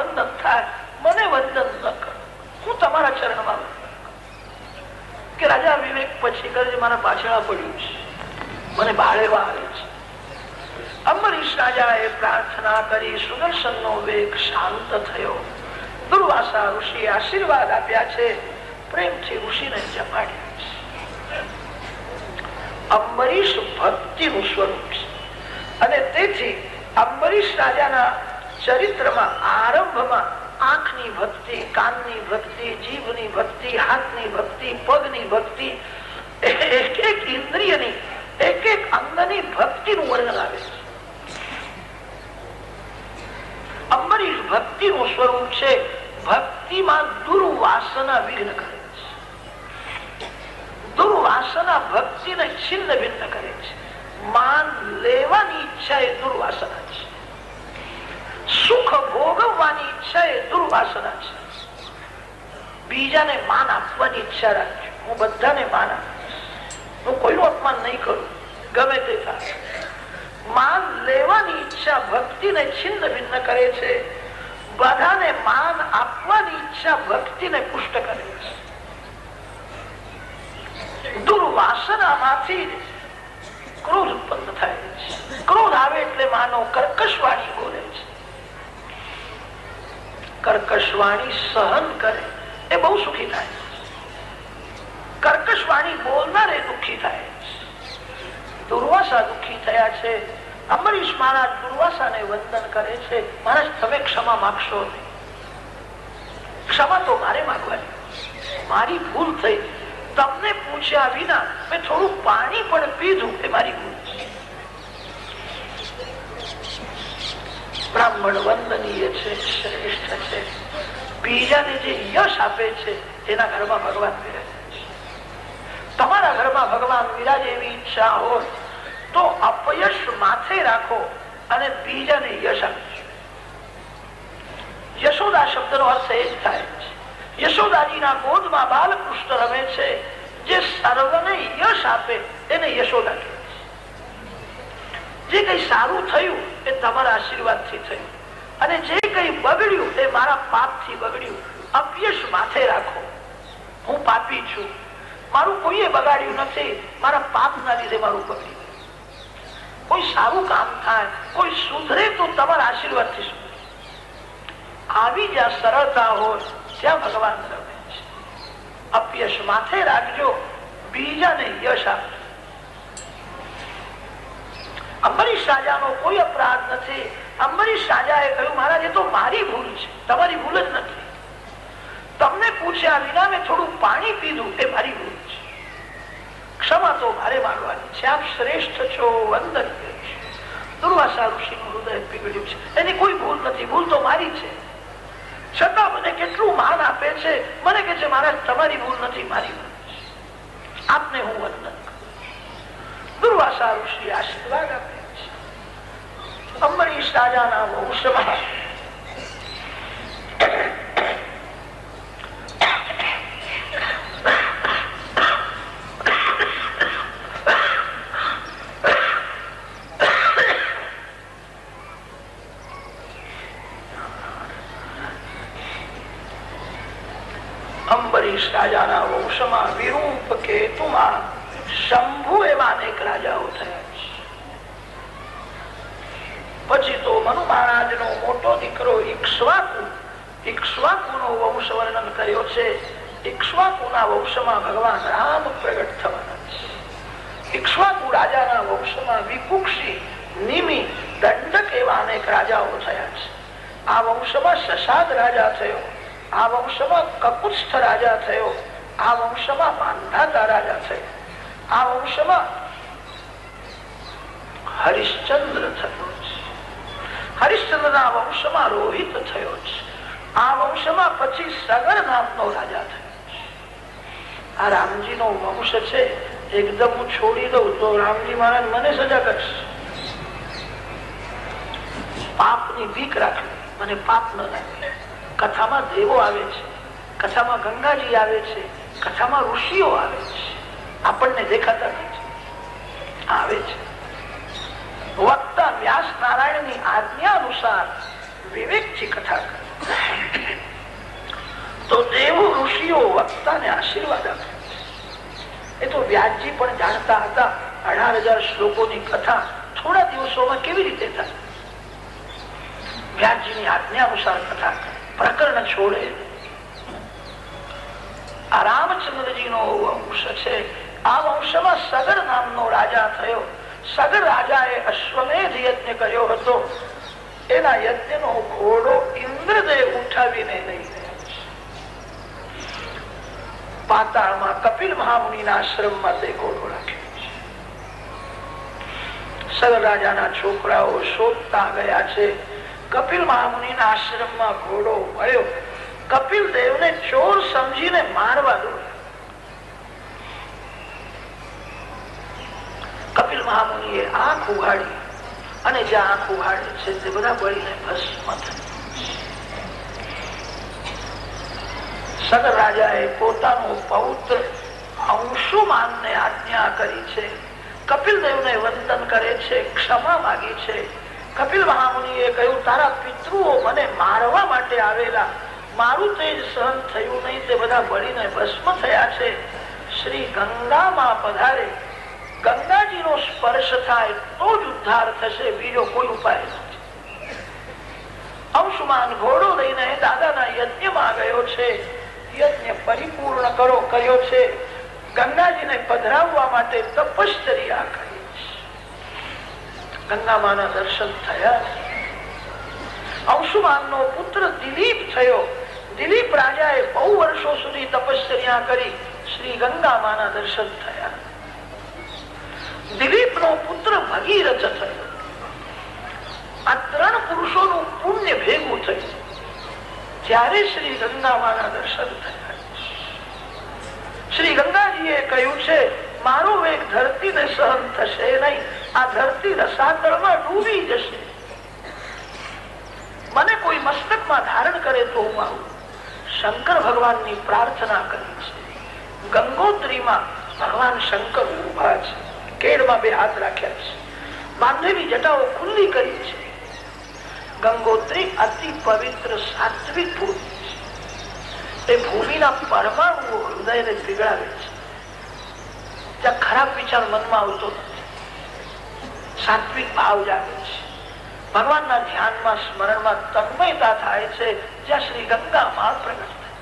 વંદન થાય, મને વંદન ન કરો, હું તમારા ચરણમાં કે રાજા વિવેક પછી કરે મારા પાછળ પડ્યું છે, મને બાળેવા આવે છે. અંબરીશ રાજાએ પ્રાર્થના કરી, સુદર્શન નો વેગ શાંત થયો. દુર્વાસા ઋષિએ આશીર્વાદ આપ્યા છે, પ્રેમથી ઋષિને જમાડ્યા છે. અંબરીશ ભક્તિનું સ્વરૂપ છે અને તેથી અંબરીશ રાજાના ચરિત્રમાં આરંભમાં આંખની ભક્તિ, કાનની ભક્તિ, જીભની ભક્તિ, હાથની ભક્તિ, પગની ભક્તિ, એક એક ઇન્દ્રિયની, એક એક અંગની ભક્તિનું વર્ણન આવે છે. અંબરીશ ભક્તિનું સ્વરૂપ છે. ભક્તિમાં દુર્વાસના વિઘ્ન કરે છે. દુર્વાસના ભક્તિને છિન્ન ભિન્ન કરે છે. માન લેવાની ઈચ્છા એ દુર્વાસના છે. સુખ ભોગવવાની ઈચ્છા એ દુર્વાસના છે. બીજાને માન આપવાની ઈચ્છા રાખજો, હું બધાને માન આપીશ, હું કોઈનું અપમાન નહીં કરું, ગમે તે થાય. માન લેવાની ઈચ્છા ભક્તિને છિન્ન ભિન્ન કરે છે. બધાને માન આપવાની ઈચ્છા ભક્તિને પુષ્ટ કરે છે. દુર્વાસનામાંથી ક્રોધ ઉત્પન્ન થાય છે. ક્રોધ આવે એટલે માનો કર્કશ વાણી બોલે છે. કર્કશ વાણી સહન કરે એ બહુ સુખી થાય છે. કર્કશ વાણી બોલનાર એ દુઃખી થાય છે. દુર્વાસા દુઃખી થયા છે. અંબરીશ મહારાજ દુર્વાસાને વંદન કરે છે, મહારાજ તમે ક્ષમા માંગશો નહીં. ક્ષમા તો મારે માંગવાની, મારી ભૂલ થઈ. તમને પૂછ્યા વિના મેં થોડું પાણી પણ પીધું એ મારી ભૂલ છે. બ્રાહ્મણ વંદનીય છે, શ્રેષ્ઠ છે. બીજાને જે યશ આપે છે એના ઘરમાં ભગવાન બિરાજે છે. તમારા ઘરમાં ભગવાન બિરાજે એવી ઈચ્છા હોય તો અપયશ માથે રાખો અને બીજાને યશ આપજો. યશોદા શબ્દનો અર્થ એ જ થાય છે. યશોદાજીના ગોદમાં બાલકૃષ્ણ રમે છે. જે સર્વને યશ આપે એને યશોદા કહે છે. જે કઈ સારું થયું એ તમારા આશીર્વાદથી થયું અને જે કઈ બગડ્યું એ મારા પાપથી બગડ્યું. અપયશ માથે રાખો. હું પાપી છું, મારું કોઈએ બગાડ્યું નથી, મારા પાપના લીધે મારું બગડ્યું. કોઈ સારું કામ થાય, કોઈ સુધરે તો તમારા આશીર્વાદથી સુધરે. આવી જ્યાં સરળતા હોય ત્યાં ભગવાન રમે છે. અપયશ માથે રાખજો, બીજાને યશ આપજો. અંબરીશ રાજાનો કોઈ અપરાધ નથી. અંબરીશ રાજાએ કહ્યું મહારાજ એ તો મારી ભૂલ છે, તમારી ભૂલ જ નથી. તમને પૂછ્યા વિના મેં થોડું પાણી પીધું એ મારી ભૂલ છે. ક્ષમા તો મારે માંગવાની છે. આપ શ્રેષ્ઠ છો, વંદન કરીશ. દુર્વાસા ઋષિનું હૃદય પીગળ્યું છે. એની કોઈ ભૂલ નથી, ભૂલ તો મારી છે. છતાં મને કેટલું માન આપે છે. મને કે છે મહારાજ તમારી ભૂલ નથી, મારી ભૂલ છે. આપને હું વંદન કરું. દુર્વાસા ઋષિ આશીર્વાદ આપે છે. અંબરીશ રાજાના વંશમાં અંબરીશ રાજાના વંશમાં વિરૂપ કેતુમાં શંભુ એવા અનેક રાજાઓ થયા છે. પછી તો મનુ મહારાજનો મોટો દીકરો ઇક્ષ્વાકુનો વંશ વર્ણન કર્યો છે. ઇક્ષ્વાકુના વંશમાં ભગવાન રામ પ્રગટ થવાના છે. ઇક્ષ્વાકુ રાજાના વંશમાં વિકુક્ષી, નિમિ, દંડક એવા અનેક રાજાઓ થયા છે. આ વંશમાં શશાદ રાજા થયો. આ વંશમાં કકુત્સ્થ રાજા થયો. આ વંશમાં માંધાતા રાજા થયો. આ વંશમાં હરિશ્ચંદ્ર થયો છે. હરિશ્ચંદ્રના વંશમાં રોહિત થયો છે. આ વંશમાં પછી સગર નામનો રાજા થયો છે. આ રામજીનો વંશ છે. એકદમ હું છોડી દઉં તો રામજી મહારાજ મને સજા કરશે. પાપની બીક રાખવી, મને પાપ ન લાગે. કથામાં દેવો આવે છે, કથામાં ગંગાજી આવે છે, કથામાં ઋષિઓ આવે છે. આપણને દેખાતા નથી, આવે છે. વક્તા વ્યાસ નારાયણની આજ્ઞા અનુસાર વિવેકથી કથા કરે. ઋષિઓ વક્તાને આશીર્વાદ આપે. એ તો વ્યાસજી પણ જાણતા હતા 18,000 શ્લોકોની કથા થોડા દિવસોમાં કેવી રીતે થાય. વ્યાસજીની આજ્ઞા અનુસાર કથા પ્રકરણ છોડે. આ રામચંદ્રજી નો વંશ છે. આ વંશમાં સગર નામનો રાજા થયો. સગર રાજાએ અશ્વમેધ યજ્ઞ કર્યો હતો. એના યજ્ઞનો ઘોડો ઇન્દ્રદેવ ઉઠાવીને લઈ ગયા. પાતાળમાં કપિલ મહામુનિના આશ્રમમાં તે ઘોડો રાખ્યો છે. સગર રાજાના છોકરાઓ શોધતા ગયા છે. કપિલ મહામુનિના આશ્રમમાં ઘોડો મળ્યો. કપિલ દેવને ચોર સમજીને મારવા દોડ્યા. કપિલ મહામુનિએ આંખ ઉઘાડી અને જે આંખ ઉઘાડે છે તે બધા બળીને ભસ્મ થયા. સગર રાજાએ પોતાનો પૌત્ર અંશુમાનને આજ્ઞા કરી છે. કપિલ દેવને વંદન કરે છે, ક્ષમા માગી છે. કપિલ મહામુનિએ કહ્યું, તારા પિતૃઓ મને મારવા માટે આવેલા, મારું તેજ સહન થયું નહીં, તે બધા બળીને ભસ્મ થયા છે. શ્રી ગંગામાં પધારે, ગંગાજીનો સ્પર્શ થાય તો જ ઉદ્ધાર થશે, બીજો કોઈ ઉપાય નથી. અંશુમાન ઘોડો લઈને દાદાના યજ્ઞમાં ગયો છે. યજ્ઞ પરિપૂર્ણ કર્યો છે. ગંગાજીને પધરાવવા માટે તપશ્ચર્યા કરી છે. ગંગામાના દર્શન થયા. અંશુમાનનો પુત્ર દિલીપ થયો. દિલીપ રાજાએ બહુ વર્ષો સુધી તપશ્ચર્યા કરી. શ્રી ગંગામાના દર્શન થયા. દિલીપનો પુત્ર ભગીરથ થયો. આ 3 પુરુષોનું પુણ્ય ભેગું થયું ત્યારે શ્રી ગંગામાના દર્શન થયા. શ્રી ગંગાજીએ કહ્યું છે, મારો વેગ ધરતીને સહન થશે નહીં. આ ધરતી રસાતળમાં ડૂબી જશે. મને કોઈ મસ્તકમાં ધારણ કરે તો હું આવું. શંકર ભગવાનની પ્રાર્થના કરી છે. ગંગોત્રીમાં ભગવાન શંકર ઉભા છે. કેડમાં 2 હાથ રાખ્યા છે. બાંધેલી જટાઓ ખુલ્લી કરી છે. ગંગોત્રી અતિ પવિત્ર સાત્વિક ભૂમિ છે. એ ભૂમિના પરમાણુઓ હૃદયને પીગળાવે છે. ત્યાં ખરાબ વિચાર મનમાં આવતો નથી. સાત્વિક ભાવ જાગે છે. ભગવાનના ધ્યાનમાં સ્મરણમાં તન્મયતા થાય છે. જ્યાં શ્રી ગંગામાં પ્રગટ થાય.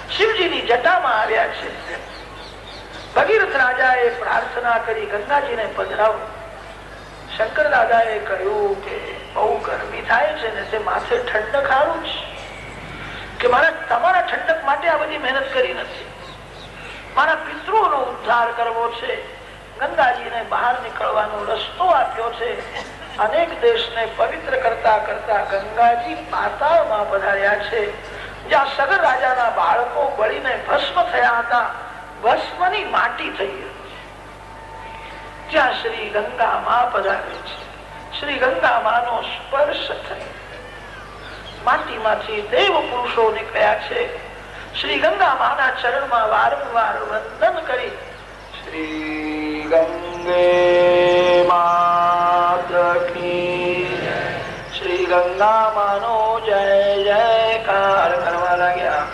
શિવજીની જટામાં આવ્યા છે. ભગીરથ રાજાએ પ્રાર્થના કરી, ગંગાજીને પધરાવો. શંકર દાદાએ કહ્યું કે બહુ ગરમી થાય છે ને તે માથે ઠંડક હારું છે કે મારા તમારા ઠંડક માટે આ બધી મહેનત કરી નથી. મારા પિતૃઓનો ઉદ્ધાર કરવો છે. ગંગાજીને બહાર નીકળવાનો રસ્તો આપ્યો છે. અનેક દેશને પવિત્ર કરતા કરતા ગંગાજી પાતાળમાં પધાર્યા છે. જ્યાં સગર રાજાના બાળકો બળીને ભસ્મ થયા હતા, ભસ્મની માટી થઈ ગઈ. જ્યાં શ્રી ગંગામાં પધારે છે. શ્રી ગંગામાંનો સ્પર્શ થઈ માટીમાંથી દેવ પુરુષો નીકળ્યા છે. શ્રી ગંગામાના ચરણમાં વારંવાર વંદન કરી, શ્રી ગંગે માત કી, શ્રી ગંગામાનો જય જયકાર કરવા લાગ્યા.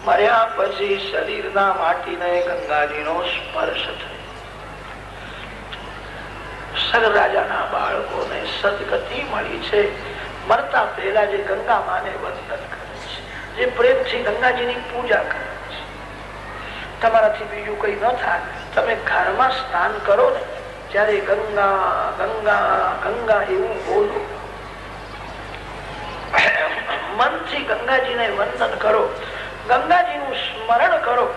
મર્યા પછી શરીરના માટીને ગંગાજીનો સ્પર્શ થયો. સગર રાજાના બાળકોને સદગતિ મળી છે. મરતા પહેલા જે ગંગા માને વંદન કરે છે, જે પ્રેમથી ગંગાજીની પૂજા કરે છે. તમારાથી બીજું કઈ ન થાય. તમે ઘરમાં સ્નાન કરો ને ત્યારે ગંગા ગંગા ગંગા એવું બોલો. મનથી ગંગાજીને વંદન કરો, ગંગાજીનું સ્મરણ કરો.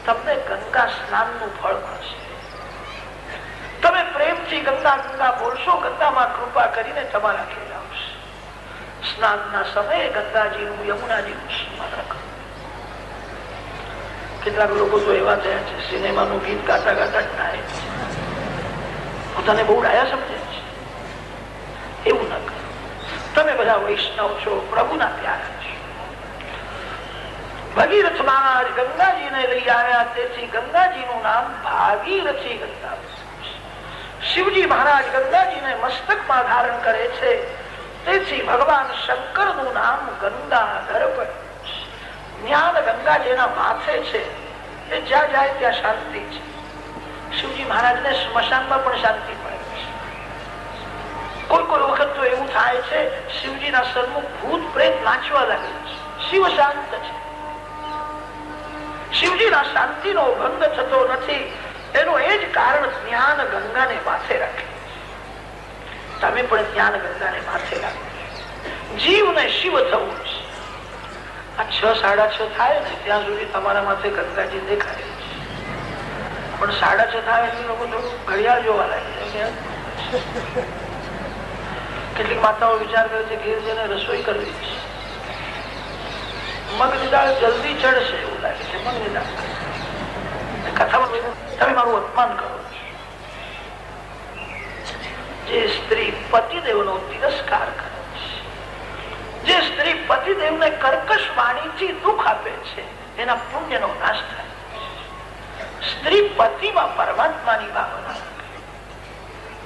તમને ગંગા સ્નાનનું ફળ મળશે. તમે પ્રેમથી ગંગા ગંગા બોલશો, ગંગામાં કૃપા કરીને તમારા ઘેર આવશે. સ્નાનના સમયે ગંગાજીનું યમુનાજીનું સ્મરણ કરો. કેટલાક લોકો તો એવા થયા છે, સિનેમાનું ગીત ગાતા ગાતા નાય છે. પોતાને બહુ ડાયા સમજે છે. એવું ન કરો. તમે બધા વૈષ્ણવ છો, પ્રભુના પ્યારા છો. ભગીરથ મહારાજ ગંગાજીને લઈ આવ્યા, તેથી ગંગાજીનું નામ ભાગીરથી ગંગા. શિવજી મહારાજ ગંગાજીને મસ્તકમાં ધારણ કરે છે, તેથી ભગવાન શંકરનું નામ ગંગાધર પડ્યું. જ્ઞાન ગંગા જેના માથે છે એ જ્યાં જાય ત્યાં શાંતિ છે. શિવજી મહારાજને સ્મશાનમાં પણ શાંતિ મળે છે. કોઈ કોઈ વખત તો એવું થાય છે શિવજીના સન્મુખ ભૂત પ્રેત નાચવા લાગે છે. શિવ શાંત છે. શિવજીના શાંતિનો ભંગ થતો નથી. એનું એ જ કારણ જ્ઞાન ગંગાને માથે રાખે. તમે પણ જ્ઞાન ગંગાને માથે રાખો. જીવને શિવ થવું છે. આ 6, 6:30 થાય ને ત્યાં સુધી તમારા માથે ગંગાજી દેખાય છે. પણ 6:30 થાય એટલે લોકો થોડું ઘડિયાળ જોવા લાગે. કેટલીક માતાઓ વિચાર કરે છે ઘેર જઈને રસોઈ કરવી છે. મગની દાળ જલ્દી ચડશે એવું લાગે છે. મગની દાળ કથામાં તમે મારું અપમાન કરો છો. જે સ્ત્રી પતિદેવનો તિરસ્કાર કરે છે, જે સ્ત્રી પતિદેવને કર્કશ વાણીથી દુઃખ આપે છે, એના પુણ્યનો નાશ થાય. સ્ત્રી પતિમાં પરમાત્માની ભાવના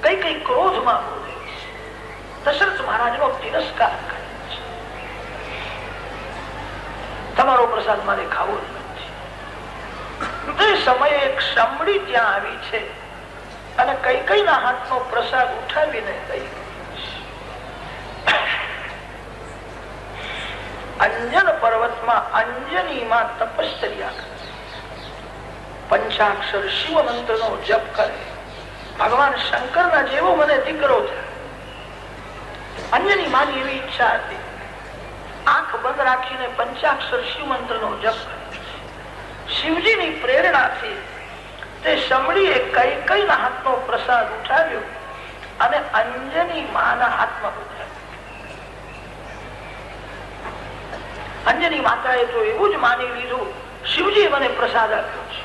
કઈ કઈ ક્રોધમાં બોલે છે. દશરથ મહારાજનો તિરસ્કાર કરે છે. તમારો પ્રસાદ મારે ખાવો જ નથી. તે સમયે એક સમડી ત્યાં આવી છે અને કઈ કઈ ના હાથનો પ્રસાદ ઉઠાવીને લઈ અંજન પર્વતમાં અંજનીમાં તપશ્ચર્યા કરે. પંચાક્ષર શિવ મંત્રનો જપ કરે. ભગવાન શંકરના જેવો મને દીકરો થાય. અંજની માની એવી ઈચ્છા હતી. આંખ બંધ રાખીને પંચાક્ષર શિવ મંત્રનો જપ કરે. શિવજીની પ્રેરણાથી તે સમડીએ કઈ કઈ ના હાથનો પ્રસાદ ઉઠાવ્યો અને અંજની માના હાથમાં ઉઠાવ્યો. અંજની માતાએ તો એવું જ માની લીધું શિવજી મને પ્રસાદ આપ્યો છે.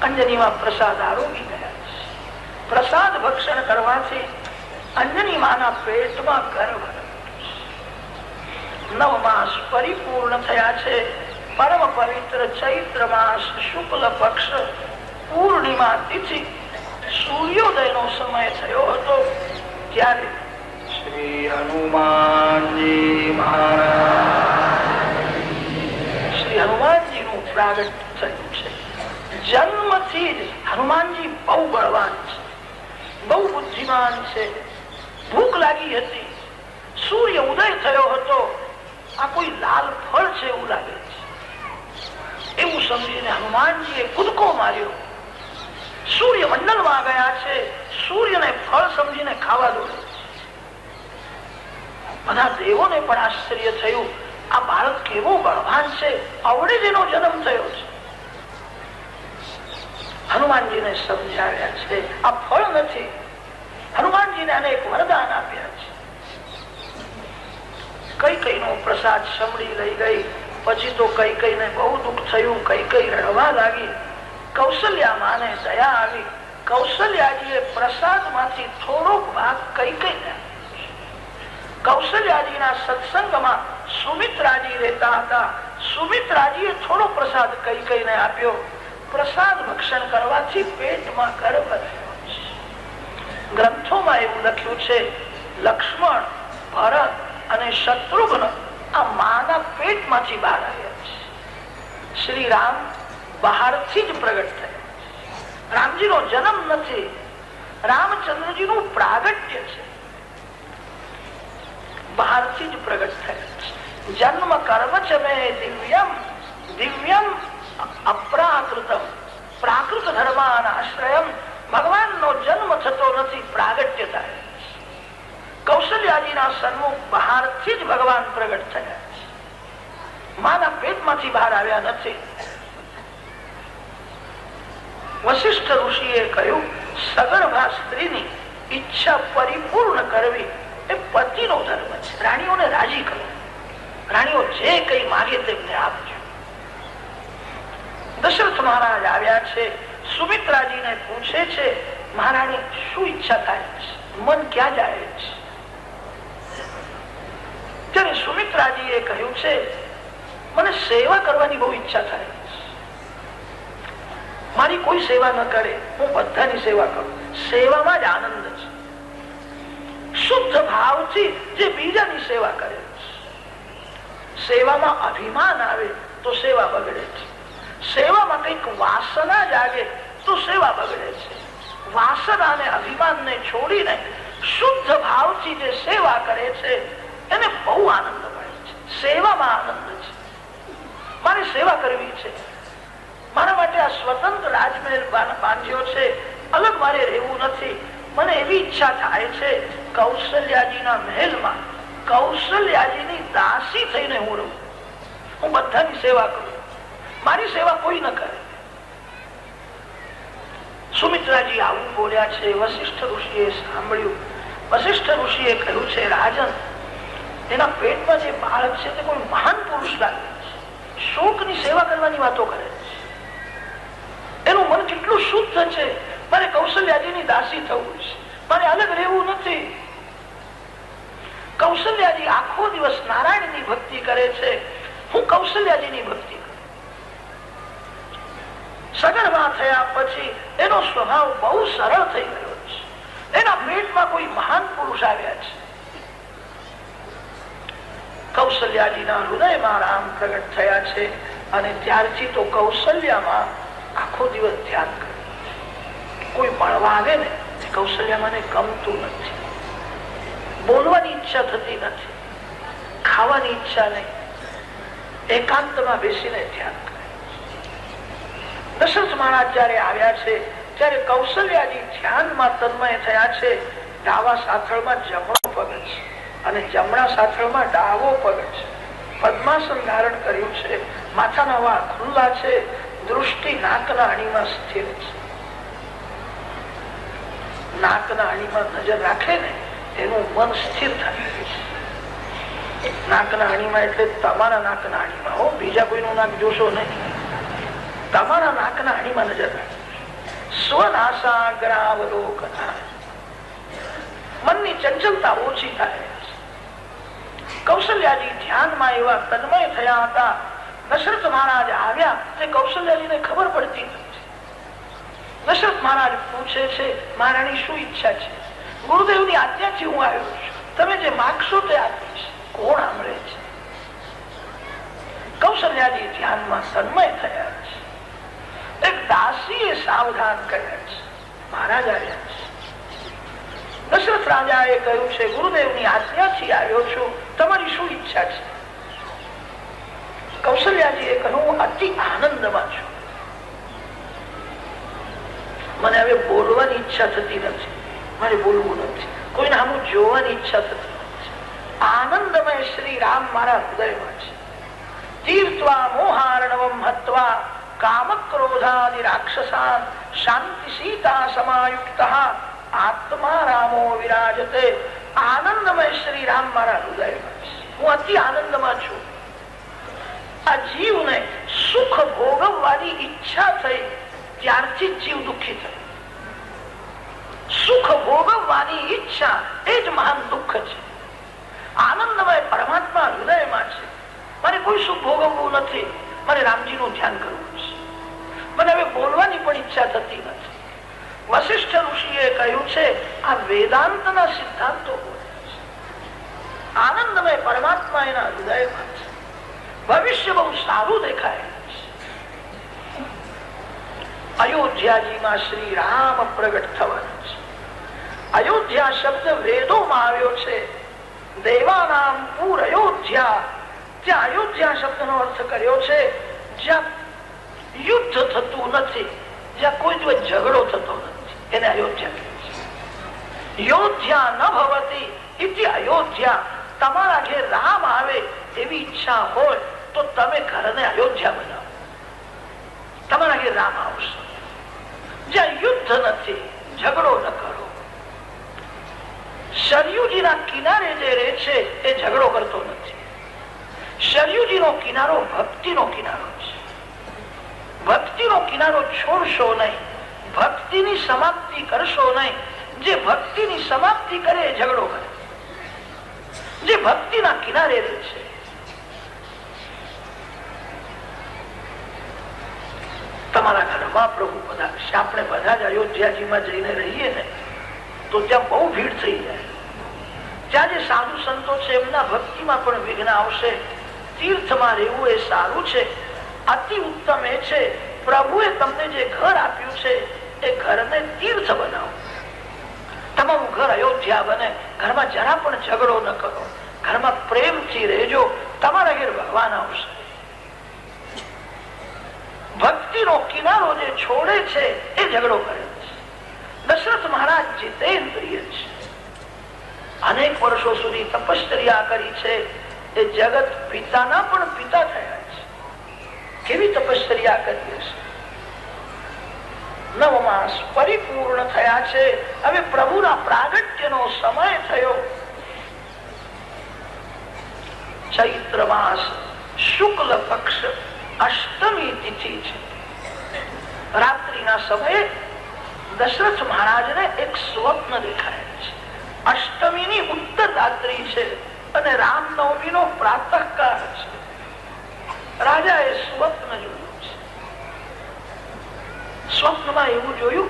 અંજનીમાં પ્રસાદ આરોગી ગયા છે. પ્રસાદ ભક્ષણ કરવાથી અંજની માના પેટમાં ગર્ભ 9 માસ પરિપૂર્ણ થયા છે. પરમ પવિત્ર ચૈત્ર માસ શુક્લ પક્ષ પૂર્ણિમા તિથિ સૂર્યોદયનો સમય થયો હતો. ત્યારે શ્રી હનુમાનજી મહારાજ શ્રી હનુમાનજીનું પ્રાગટ્ય થયું છે. જન્મથી જ હનુમાનજી બહુ બળવાન છે, બહુ બુદ્ધિમાન છે. ભૂખ લાગી હતી. સૂર્ય ઉદય થયો હતો. આ કોઈ લાલ ફળ છે એવું લાગે છે. એવું સમજીને હનુમાનજીએ કૂદકો માર્યો. સૂર્ય મંડળમાં ગયા છે. સૂર્યને ફળ સમજીને ખાવા દોડે. બધા દેવોને પણ આશ્ચર્ય થયું. આ બાળક કેવો બળવાન છે. આવડે જ એનો જન્મ થયો છે. હનુમાનજીને સમજાવ્યા છે આ ફળ નથી. હનુમાનજીને અનેક વરદાન આપ્યા છે. કઈ કઈ નો પ્રસાદ સમડી લઈ ગઈ. પછી તો કઈ કઈ ને બહુ દુઃખ થયું. કઈ કઈ રડવા લાગી. કૌશલ્યા માને દયા આવી. કૌશલ્યાજીએ પ્રસાદ માંથી થોડોક ભાગ કઈ કઈ ને. કૌશલ્યાજીના સત્સંગમાં સુમિત્રાજી રહેતા હતા. સુમિત્રાજીએ થોડો પ્રસાદ કઈ કઈ ને આપ્યો. પ્રસાદ ભક્ષણ કરવાથી પેટમાં ગર્ભ થયો છે. ગ્રંથોમાં એવું લખ્યું છે લક્ષ્મણ, ભરત અને શત્રુઘ્ન આ માના પેટમાંથી બહાર આવ્યા છે. શ્રી રામ બહારથી જ પ્રગટ થયા. રામજીનો જન્મ નથી. રામચંદ્રજીનું પ્રાગટ્ય છે. બહારથી જ પ્રગટ થયા છે. જન્મ કર્મ છે મે દિવ્યમ દિવ્યમ અપ્રાકૃતમ પ્રાકૃત ધર્માન આશ્રયમ. ભગવાનનો જન્મ થતો નથી, પ્રાગટ્ય થાય. કૌશલ્યાજીના સન્મુખ બહારથી જ ભગવાન પ્રગટ થયા છે. માના પેટમાંથી બહાર આવ્યા નથી. વશિષ્ઠ ઋષિએ કહ્યું સગર્ભા સ્ત્રીની ઈચ્છા પરિપૂર્ણ કરવી એ પતિનો ધર્મ છે. રાણીઓને રાજી કરો. રાણીઓ જે કઈ માગે તેમને આપજો. દશરથ મહારાજ આવ્યા છે. સુમિત્રાજીને પૂછે છે મહારાણી શું ઈચ્છા થાય છે, મન ક્યાં જાય છે? ત્યારે સુમિત્રાજીએ કહ્યું છે મને સેવા કરવાની બહુ ઈચ્છા થાય છે. મારી કોઈ સેવા ન કરે, હું બધાની સેવા કરું. સેવામાં જ આનંદ છે. શુદ્ધ ભાવથી જે બીજાની સેવા કરે છે સેવામાં અભિમાન આવે તો સેવા બગડે છે. સેવામાં કઈક વાસના જાગે તો સેવા બગડે છે. વાસના અને અભિમાનને છોડીને શુદ્ધ ભાવથી જે સેવા કરે છે એને બહુ આનંદ મળે છે. સેવામાં આનંદ છે. મારે સેવા કરવી છે, મારા માટે આ સ્વતંત્ર રાજમહેલ બાંધ્યો છે, અલગ મારે રહેવું નથી. મને એવી ઈચ્છા થાય છે કૌશલ્યાજીના મહેલમાં કૌશલ્યાજીની દાસી થઈને હું રહું, હું બધાની સેવા કરું, મારી સેવા કોઈ ન કરે. સુમિત્રાજી આવું બોલ્યા છે. વશિષ્ઠ ઋષિએ સાંભળ્યું. વશિષ્ઠ ઋષિએ કહ્યું છે, રાજન, એના પેટમાં જે બાળક છે તે કોઈ મહાન પુરુષ લાગે છે, શોકની સેવા કરવાની વાતો કરે છે, એનું મન કેટલું શુદ્ધ છે. મારે કૌશલ્યાજીની દાસી થવું છે, મારે અલગ રહેવું નથી. કૌશલ્યાજી આખો દિવસ નારાયણની ભક્તિ કરે છે, હું કૌશલ્યાજીની ભક્તિ કરું. સગર્ભા થયા પછી એનો સ્વભાવ બહુ સરળ થઈ ગયો છે. એના પેટમાં કોઈ મહાન પુરુષ આવ્યા છે. કૌશલ્યાજીના હૃદયમાં રામ પ્રગટ થયા છે અને ત્યારથી તો કૌશલ્યામાં આખો દિવસ ધ્યાન કરે. કોઈ મળવા આવે ને કૌશલ્યા મને ગમતું નથી, બોલવાની ઈચ્છા થતી નથી, ખાવાની ઈચ્છા નહીં, એકાંતમાં બેસીને ધ્યાન કરે. દશરથ મહારાજ જયારે આવ્યા છે ત્યારે કૌશલ્યાજી ધ્યાનમાં તન્મય થયા છે. ડાવા સાથળમાં જમણો પગ છે અને જમણા સાથળમાં ડાવો પગ છે. પદ્માસન ધારણ કર્યું છે, માથાના વાળ ખુલ્લા છે, દૃષ્ટિ નાકના અણીમાં સ્થિર છે. નાકના અણીમાં નજર રાખે ને એનું મન સ્થિર થાય છે. નાકના અણીમાં એટલે તમારા નાકના અણીમાં, હો, બીજા કોઈનું નાક જોશો નહીં. તમારા નાકના અણીમાં નજર રાખે. સ્વનાસાગ્રાવલોકના, મનની ચંચલતા ઓછી થાય. કૌશલ્યાજી ધ્યાનમાં એવા તન્મય થયા હતા. દશરથ મહારાજ આવ્યા તે કૌશલ્યાજીને ખબર પડતી નથી. દશરથ મહારાજ પૂછે છે, મહારાણી શું ઈચ્છા છે? ગુરુદેવની આજ્ઞાથી હું આવ્યો છું, તમે જે માગશો તે આપીશ. કોણ સાંભળે છે? કૌશલ્યાજી ધ્યાનમાં તન્મય થયા છે. એક દાસીએ સાવધાન કર્યા છે, મહારાજ આવ્યા છે. દશરથ રાજાએ કહ્યું છે, ગુરુદેવની આજ્ઞાથી આવ્યો છું, તમારી શું ઈચ્છા છે? કૌશલ્યાજીએ કહ્યું, હું અતિ આનંદમાં છું, મને હવે બોલવાની ઈચ્છા થતી નથી, મારે બોલવું નથી, કોઈને આમ જોવાની ઈચ્છા થતી નથી. આનંદમય શ્રી રામ મારા હૃદયમાં છે. તીર્થવા મોહાર્ણવમ હત્વા કામ ક્રોધાદિ રાક્ષસાન શાંતિ સીતા સમાયુક્તઃ આત્મા રામો વિરાજતે. આનંદમય શ્રી રામ મારા હૃદયમાં છે, હું અતિ આનંદમાં છું. આ જીવને સુખ ભોગવવાની ઈચ્છા થઈ ત્યારથી જીવ દુઃખી થયો. સુખ ભોગવવાની ઈચ્છા એ જ મહાન દુઃખ છે. આનંદમય પરમાત્મા હૃદયમાં છે. મારે કોઈ સુખ ભોગવવું નથી, મારે રામજીનું ધ્યાન કરવું છે. મને હવે બોલવાની પણ ઈચ્છા થતી નથી. વશિષ્ઠ ઋષિએ કહ્યું છે, આ વેદાંતના સિદ્ધાંતો બોલે છે. આનંદમય પરમાત્મા એના હૃદયમાં છે. ભવિષ્ય બહુ સારું દેખાય છે. અયોધ્યાજીમાં શ્રી રામ પ્રગટ થવાના છે. અયોધ્યા શબ્દ વેદોમાં આવ્યો છે. દેવાનામ પૂર અયોધ્યા, ત્યાં અયોધ્યા શબ્દનો અર્થ કર્યો છે જ્યાં યુદ્ધ થતું નથી, જ્યાં કોઈ દિવસ ઝઘડો થતો નથી, એને અયોધ્યા કહે છે. યોધ્યા ન ભવતી ઇતિ અયોધ્યા. તમારા ઘેર રામ આવે એવી ઈચ્છા હોય તો તમે ઘરને અયોધ્યા બનાવો. તમારા ઘેર રામ આવશે. જ્યાં યુદ્ધ નથી, ઝઘડો ન કરો. સરયુજીના કિનારે જે રહે છે એ ઝઘડો કરતો નથી. સરયુજીનો કિનારો ભક્તિનો કિનારો છે. ભક્તિનો કિનારો છોડશો નહીં, ભક્તિની સમાપ્તિ કરશો નહીં. જે ભક્તિની સમાપ્તિ કરે એ ઝઘડો કરે. જે ભક્તિના કિનારે રહે છે. તમારા ઘરમાં પ્રભુ પધારશે. આપણે બધા જ અયોધ્યાજીમાં જઈને રહીએ ને તો ત્યાં બહુ ભીડ થઈ જાય. ત્યાં જે સાધુ સંતો છે એમના ભક્તિમાં પણ વિઘ્ન આવશે. તીર્થમાં રહેવું એ સારું છે, અતિ ઉત્તમ એ છે પ્રભુએ તમને જે ઘર આપ્યું છે એ ઘરને તીર્થ બનાવો. તમારું ઘર અયોધ્યા બને. ઘરમાં જરા પણ ઝઘડો ન કરો, ઘરમાં પ્રેમથી રહેજો, તમારા ઘેર ભગવાન આવશે. ભક્તિનો કિનારો જે છોડે છે એ ઝઘડો કરે છે. દશરથ મહારાજ જીતેન્દ્રિય છે, અનેક વર્ષો સુધી તપશ્ચર્યા કરી છે. એ જગત પિતાના પણ પિતા થયા છે. કેવી તપશ્ચર્યા કરી હશે. 9 માસ પરિપૂર્ણ થયા છે. હવે પ્રભુના પ્રાગટ્યનો સમય થયો. ચૈત્ર માસ શુક્લ પક્ષ અષ્ટમી તિથિ છે. રાત્રિના સમયે દશરથ મહારાજને એક સ્વપ્ન દેખાય છે. અષ્ટમીની ઉત્તર રાત્રિ છે અને રામનવમી નો પ્રાતઃકાળ છે. રાજાએ સ્વપ્ન જોયું છે. સ્વપ્નમાં એવું જોયું,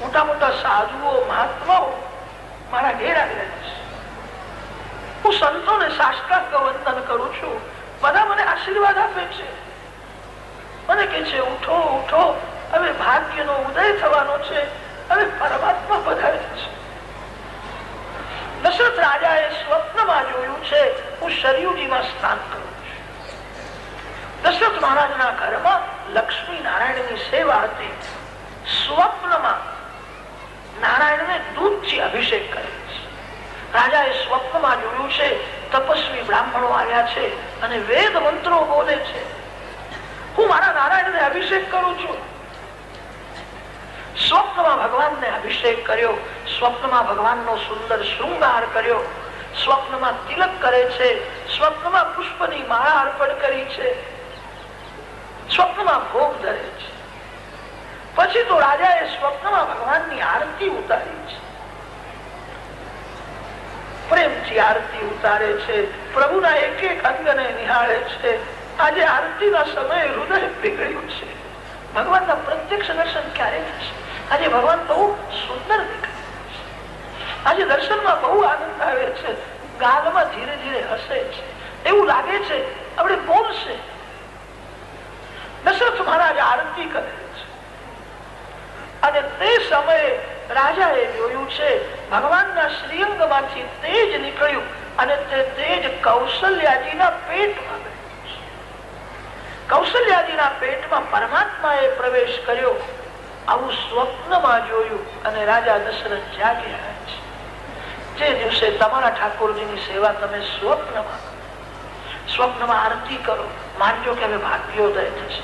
મોટા મોટા સાધુઓ મહાત્માઓ મારા ઘેર આવી રહ્યા છે. હું સંતોને સાષ્ટાંગ વંદન કરું છું. બધા મને આશીર્વાદ આપે છે. મને કે છે ઉઠો ઉઠો, હવે ભાગ્યનો ઉદય થવાનો છે, હવે પરમાત્મા પધારે છે. દશરથ રાજાએ સ્વપ્નમાં જોયું છે હું સરયુજીમાં સ્નાન કરું છું. દશરથ મહારાજના ઘરમાં લક્ષ્મી નારાયણની સેવા હતી. સ્વપ્નમાં નારાયણને દૂધથી અભિષેક કરે છે. રાજાએ સ્વપ્નમાં જોયું છે તપસ્વી બ્રાહ્મણો આવ્યા છે અને વેદ મંત્રો બોલે છે. હું મારા નારાયણને અભિષેક કરું છું. સ્વપ્નમાં ભગવાનને અભિષેક કર્યો. સ્વપ્નમાં ભગવાનનો સુંદર શૃંગાર કર્યો. સ્વપ્નમાં તિલક કરે છે. સ્વપ્નમાં પુષ્પની માળા અર્પણ કરી છે. સ્વપ્નમાં ભોગ ધરે છે. પછી તો રાજાએ સ્વપ્નમાં ભગવાનની આરતી ઉતારી છે. પ્રેમથી આરતી ઉતારે છે. પ્રભુના એક એક અંગને નિહાળે છે. આજે આરતીના સમયે હૃદય પીગળ્યું છે. ભગવાનના પ્રત્યક્ષ દર્શન ક્યારે થશે? આજે ભગવાન બહુ સુંદર દેખાય છે. આજે દર્શનમાં બહુ આનંદ આવે છે. ગાલમાં ધીરે ધીરે હસે છે. એવું લાગે છે આપણે બોલશે. દશરથ મહારાજ આરતી કરે છે અને તે સમયે રાજાએ જોયું છે ભગવાનના શ્રીઅંગમાંથી તેજ નીકળ્યું અને તે તેજ કૌશલ્યાજીના પેટમાં ગયું. કૌશલ્યાજીના પેટમાં પરમાત્માએ પ્રવેશ કર્યો. આવું સ્વપ્નમાં જોયું અને રાજા દશરથ જાગી રહ્યા છે. જે દિવસે તમારા ઠાકોરજીની સેવા તમે સ્વપ્નમાં આરતી કરો, માનજો કે હવે ભાગ્યોદય થશે.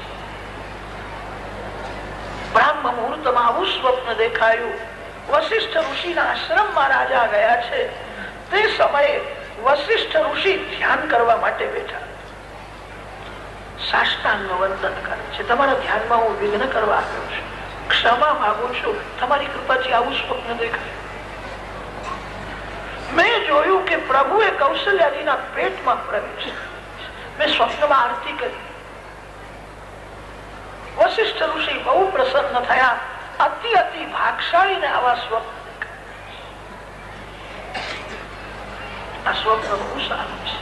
બ્રાહ્મ મુહૂર્તમાં આવું સ્વપ્ન દેખાયું. વશિષ્ઠ ઋષિના આશ્રમમાં રાજા ગયા છે. તે સમયે વશિષ્ઠ ઋષિ ધ્યાન કરવા માટે બેઠા. સાષ્ટાંગ વંદન કરે છે. તમારા ધ્યાનમાં હું વિઘ્ન કરવા આવ્યો છું, ક્ષમા માંગુ છું. તમારી કૃપાથી આવું સ્વપ્ન દેખાય. મેં જોયું કે પ્રભુએ કૌશલ્યાજીના પેટમાં પ્રવેશ. મેં સ્વપ્નમાં આરતી કરી. વશિષ્ઠ ઋષિ બહુ પ્રસન્ન થયા. અતિ અતિ ભાગશાળીને આવા સ્વપ્ન દેખાય. આ સ્વપ્ન બહુ સારું છે.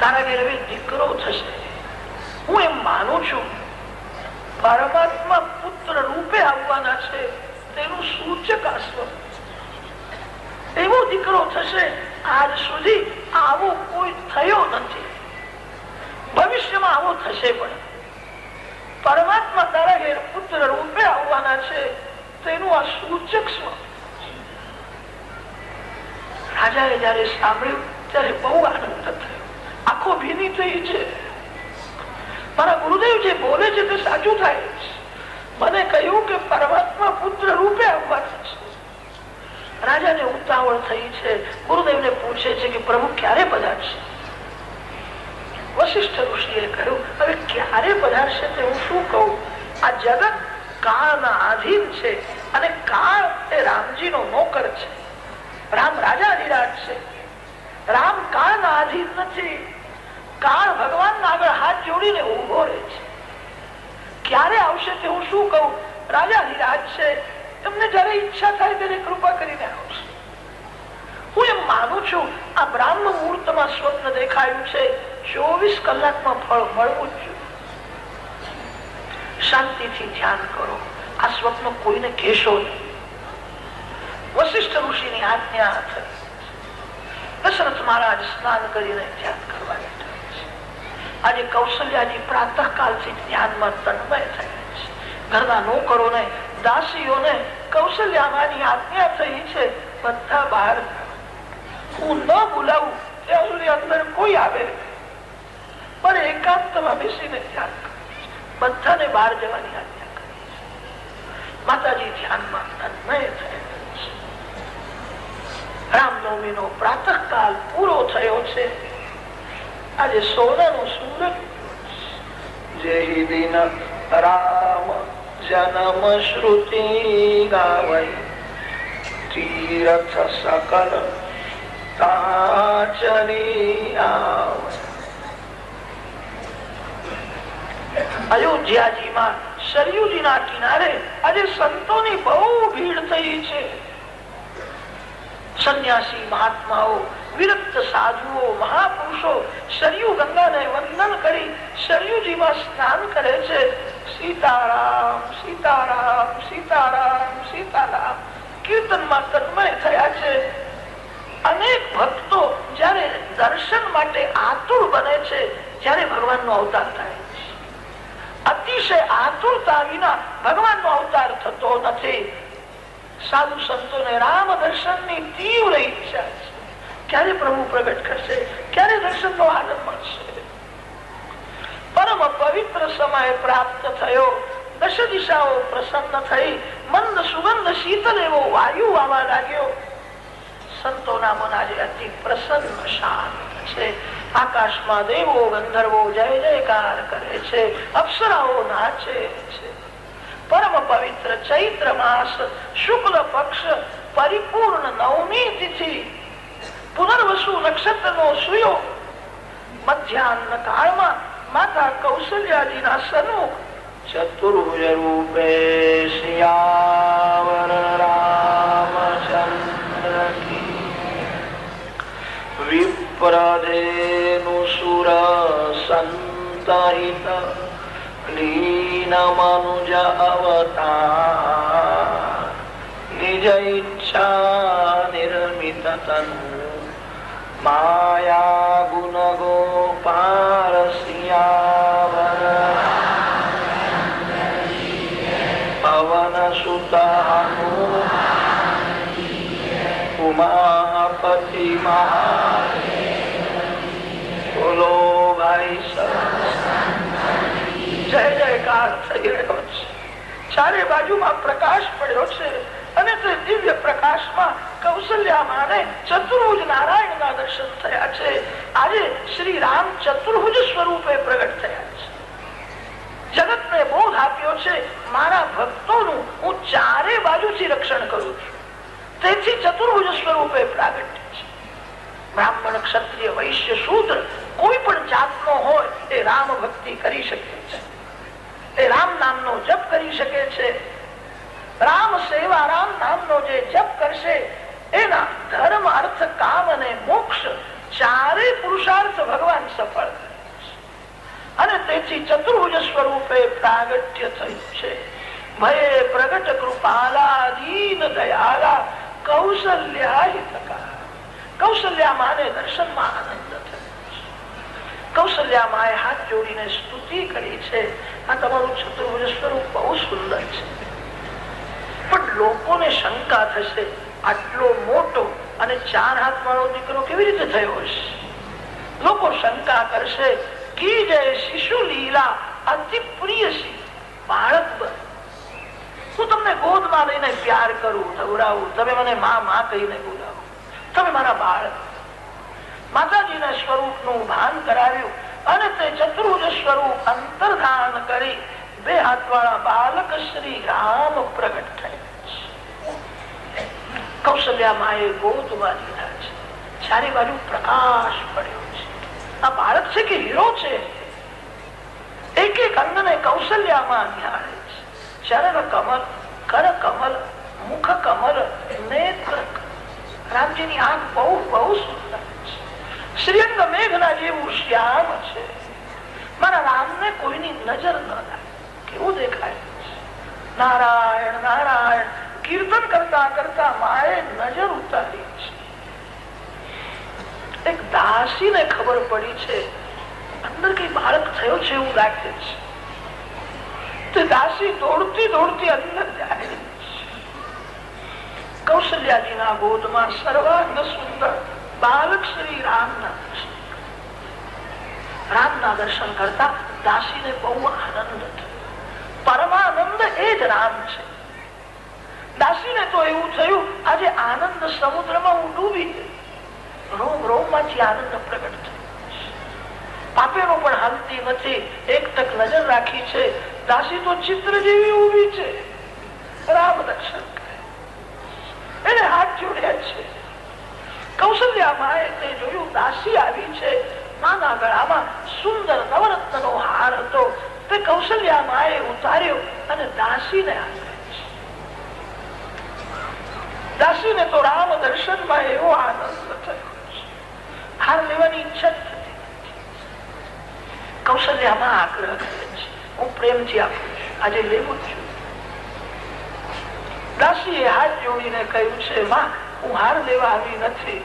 તારા ઘેર હવે દીકરો થશે. હું એમ માનું છું પરમાત્મા પુત્ર રૂપે આવવાના છે. તેનું સૂચક આ સ્વપ્ન. એવો દીકરો થશે. આજ સુધી આવો કોઈ થયો નથી. ભવિષ્યમાં આવો થશે પણ. પરમાત્મા તારા ઘેર પુત્ર રૂપે આવવાના છે. તેનું આ સૂચક સ્વપ્ન. રાજાએ જયારે સાંભળ્યું ત્યારે બહુ આનંદ થયો. આંખો ભીની થઈ છે. મારા ગુરુદેવ જે બોલે છે તે સાચું થાય છે. મને કહ્યું કે પરમાત્મા પુત્ર રૂપે આવવાના છે. રાજાને ઉતાવળ થઈ છે. ગુરુદેવને પૂછે છે કે પ્રભુ ક્યારે પધારશે? વશિષ્ઠ ઋષિએ કહ્યું હવે ક્યારે પધારશે તે હું શું કહું? આ જગત કાળના આધીન છે અને કાળ એ રામજીનો નોકર છે. રામ રાજાધિરાજ છે. રામ કાળના આધીન નથી. કાળ ભગવાન આગળ હાથ જોડીને ઉભો રહે છે. ક્યારે આવશે તે હું શું કહું? રાજાધિરાજ છે. તમને જયારે ઈચ્છા થાય ત્યારે કૃપા કરીને આવશે. હું એમ માનું છું આ બ્રાહ્મ મુહૂર્તમાં સ્વપ્ન દેખાયું છે, 24 કલાકમાં ફળ મળવું જ જોઈએ. શાંતિથી ધ્યાન કરો. આ સ્વપ્ન કોઈને કહેશો નહીં. વશિષ્ઠ ઋષિની આજ્ઞા થઈ. દશરથ મહારાજ સ્નાન કરીને ધ્યાન કરવા બેઠા છે. આજે કૌશલ્યાજી પ્રાતઃકાલથી ધ્યાનમાં તન્મય થયા છે. ઘરના નોકરોને, દાસીઓને કૌશલ્યામાની આજ્ઞા થઈ છે, બધા બહાર. હું ન બોલાવું ત્યાં સુધી અંદર કોઈ આવે પણ એકાંતમાં બેસીને ધ્યાન કરે. બધાને બહાર જવાની આજ્ઞા કરી છે. માતાજી ધ્યાનમાં તન્મય થયા. રામનવમી નો પ્રાતઃકાલ પૂરો થયો છે. આજે સોનાનો સૂરજ. જય દિન રામ જન્મ શ્રુતિ ગાવઈ તીર્થ સકલ તાચરી આવઈ. અયોધ્યાજીમાં સરયુજીના કિનારે આજે સંતોની બહુ ભીડ થઈ છે. સંન્યાસી મહાત્માઓ, વિરક્ત સાધુઓ, મહાપુરુષો સરયુ ગંગાને વંદન કરી સરયુજીમાં સ્નાન કરે છે. સીતારામ સીતારામ સીતારામ સીતારામ કીર્તનમાં તન્મય થયા છે. અનેક ભક્તો જયારે દર્શન માટે આતુર બને છે, ત્યારે ભગવાનનો અવતાર થાય છે. અતિશય આતુરતા વિના ભગવાનનો અવતાર થતો નથી. સાધુ સંતોને રામ દર્શનની તીવ્ર ઈચ્છા છે. ક્યારે પ્રભુ પ્રગટ કરશે, ક્યારે દર્શનનો આનંદ મળશે. પરમ પવિત્ર સમય પ્રાપ્ત થયો. દશ દિશાઓ પ્રસન્ન થઈ. મંદ સુગંધ શીતલ એવો વાયુ આવવા લાગ્યો. સંતોના મન આજે અતિ પ્રસન્ન શાંત છે. આકાશમાં દેવો ગંધર્વો જય જયકાર કરે છે. અપ્સરાઓ નાચે છે. પરમ પવિત્ર ચૈત્ર માસ શુક્લ પક્ષ પરિપૂર્ણ નવમી તિથિ પુનર્વસુ નક્ષત્ર નો સુયો. મધ્યાહન કાળમાં માતા કૌશલ્યાજીના સન્મુખ ચતુર્ભુજ રૂપે શ્યાવર રામચંદ્ર કી વિપ્રધેનુ સુર સંતહિત લીન મનુજ અવતાર નિજ ઈચ્છા નિર્મિત તનુ માયા ગુણ ગોપાલ સિયાવર પવન સુત ઉમાપતિ બોલો ભાઈ જય જયકાર થઈ રહ્યો છે. ચારે બાજુમાં પ્રકાશ પડ્યો છે અને તે દિવ્ય પ્રકાશમાં કૌશલ્યામાને ચતુર્ભુજ નારાયણના દર્શન થયા છે. આજે શ્રી રામ ચતુર્ભુજ સ્વરૂપે પ્રગટ થયા છે. જગતને બોધ આપ્યો છે મારા ભક્તોનું હું ચારે બાજુથી રક્ષણ કરું છું. તેથી ચતુર્ભુજ સ્વરૂપે પ્રાગટ્ય છે. બ્રાહ્મણ, ક્ષત્રિય, વૈશ્ય, શૂદ્ર કોઈ પણ જાતનો હોય એ રામ ભક્તિ કરી શકે છે. એ રામ નામનો જપ કરી શકે છે. રામ સેવા રામ નામનો જે જપ કરશે એના ધર્મ, અર્થ, કામ અને મોક્ષ ચારે પુરુષાર્થ ભગવાન સફળ કરે છે. અને તેથી ચતુર્ભુજ સ્વરૂપે પ્રાગટ્ય થયું છે. ભયે પ્રગટ કૃપાલા દીન દયાલા કૌશલ્યા હિતકા. કૌશલ્યા માને દર્શનમાં આનંદ થયો છે. કૌશલ્યા માએ હાથ જોડીને સ્તુતિ કરી છે. આ તમારું ચતુર્ભુજ સ્વરૂપ બહુ સુંદર છે. પણ લોકોને શંકા થશે, આટલો મોટો અને 4 હાથ વાળો દીકરો કેવી રીતે થયો હશે? લોકો શંકા કરશે. કી જય શિશુ લીલા અતિ પ્રિય સી. બાળક બન, હું તમને ગોદમાં લઈને પ્યાર કરું, ધવરાવું, તમે મને માં કહીને બોલાવો, તમે મારા બાળક. માતાજીના સ્વરૂપનું ભાન કરાવ્યું અને તે ચતુર્ભુજ સ્વરૂપ અંતર્ધાન કરી 2 હાથવાળા બાલક શ્રી રામ પ્રગટ થયા. કૌશલ્યા માએ ગોદમાં લીધા છે. ચારે બાજુ પ્રકાશ પડ્યો છે. આ બાળક છે કે હીરો છે? એક એક અંગને કૌશલ્યામાં નિહાળે છે. ચરણ કમલ, કર કમલ, મુખ કમલ, નેત્ર. રામજીની આંખ બહુ બહુ સુંદર છે, શ્રીઅંગ મેઘના જેવું શ્યામ છે. મારા રામને કોઈની નજર ન લાગે, કેવું દેખાય છે. નારાયણ નારાયણ કીર્તન કરતા કરતા માએ નજર ઉતારી છે. એક દાસીને ખબર પડી છે અંદર કઈ બાળક થયો છે એવું લાગે છે. તે દાસી દોડતી દોડતી અંદર જાય છે. કૌશલ્યાજીના ગોદમાં સર્વાંગ સુંદર બાલક શ્રી રામના દર્શન કરતા દાસીને બહુ આનંદ થયો. પરમાનંદ એ જ રામ છે. દાસીને તો એવું થયું આજે આનંદ સમુદ્રમાં હું ડૂબી ગઈ. રોમ રોમ માંથી આનંદ પ્રગટ થયો. પાપેનો પણ હાલતી નથી. એક તક નજર રાખી છે. દાસી તો ચિત્ર જેવી ઉભી છે. રામ દર્શન કરે, એને હાથ જોડ્યા છે. કૌશલ્યા માએ તે જોયું, દાસી આવી છે. માના ગળામાં સુંદર નવરત્નનો હાર હતો. તે કૌશલ્યા માએ ઉતાર્યો અને દાસીને આપ્યો છે. દાસીને તો રામ દર્શનમાં એવો આનંદ થયો. હાર લેવાની ઈચ્છા થતી. કૌશલ્યામાં આગ્રહ કરે છે, હું પ્રેમથી આપું છું, આજે લેવું છું. દાસીએ હાથ જોડીને કહ્યું છે, માં હું હાર લેવા આવી નથી.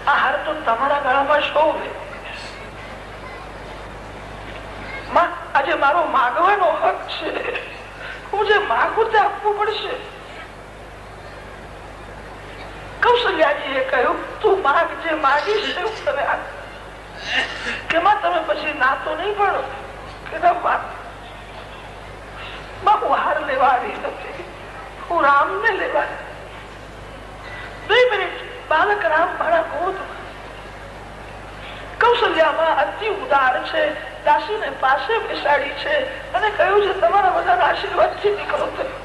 આ હાર તો તમારા ગળામાં શોભે. માં આજે મારો માગવાનો હક છે. હું જે માગું તે આપવું પડશે. કૌશલ્યાજીએ કહ્યું, તું માગ, જે માગીશ એવું તને આપ. કે માં તમે પછી ના તો નહીં પડો કે ના, હું હાર લેવા આવી નથી, હું રામને લેવા. 2 મિનિટ બાલક રામ મારા ગોદમાં. કૌશલ્યામાં અતિ ઉદાર છે. દાસીને પાસે બેસાડી છે અને કહ્યું છે, તમારા બધા આશીર્વાદથી દીકરો થયો.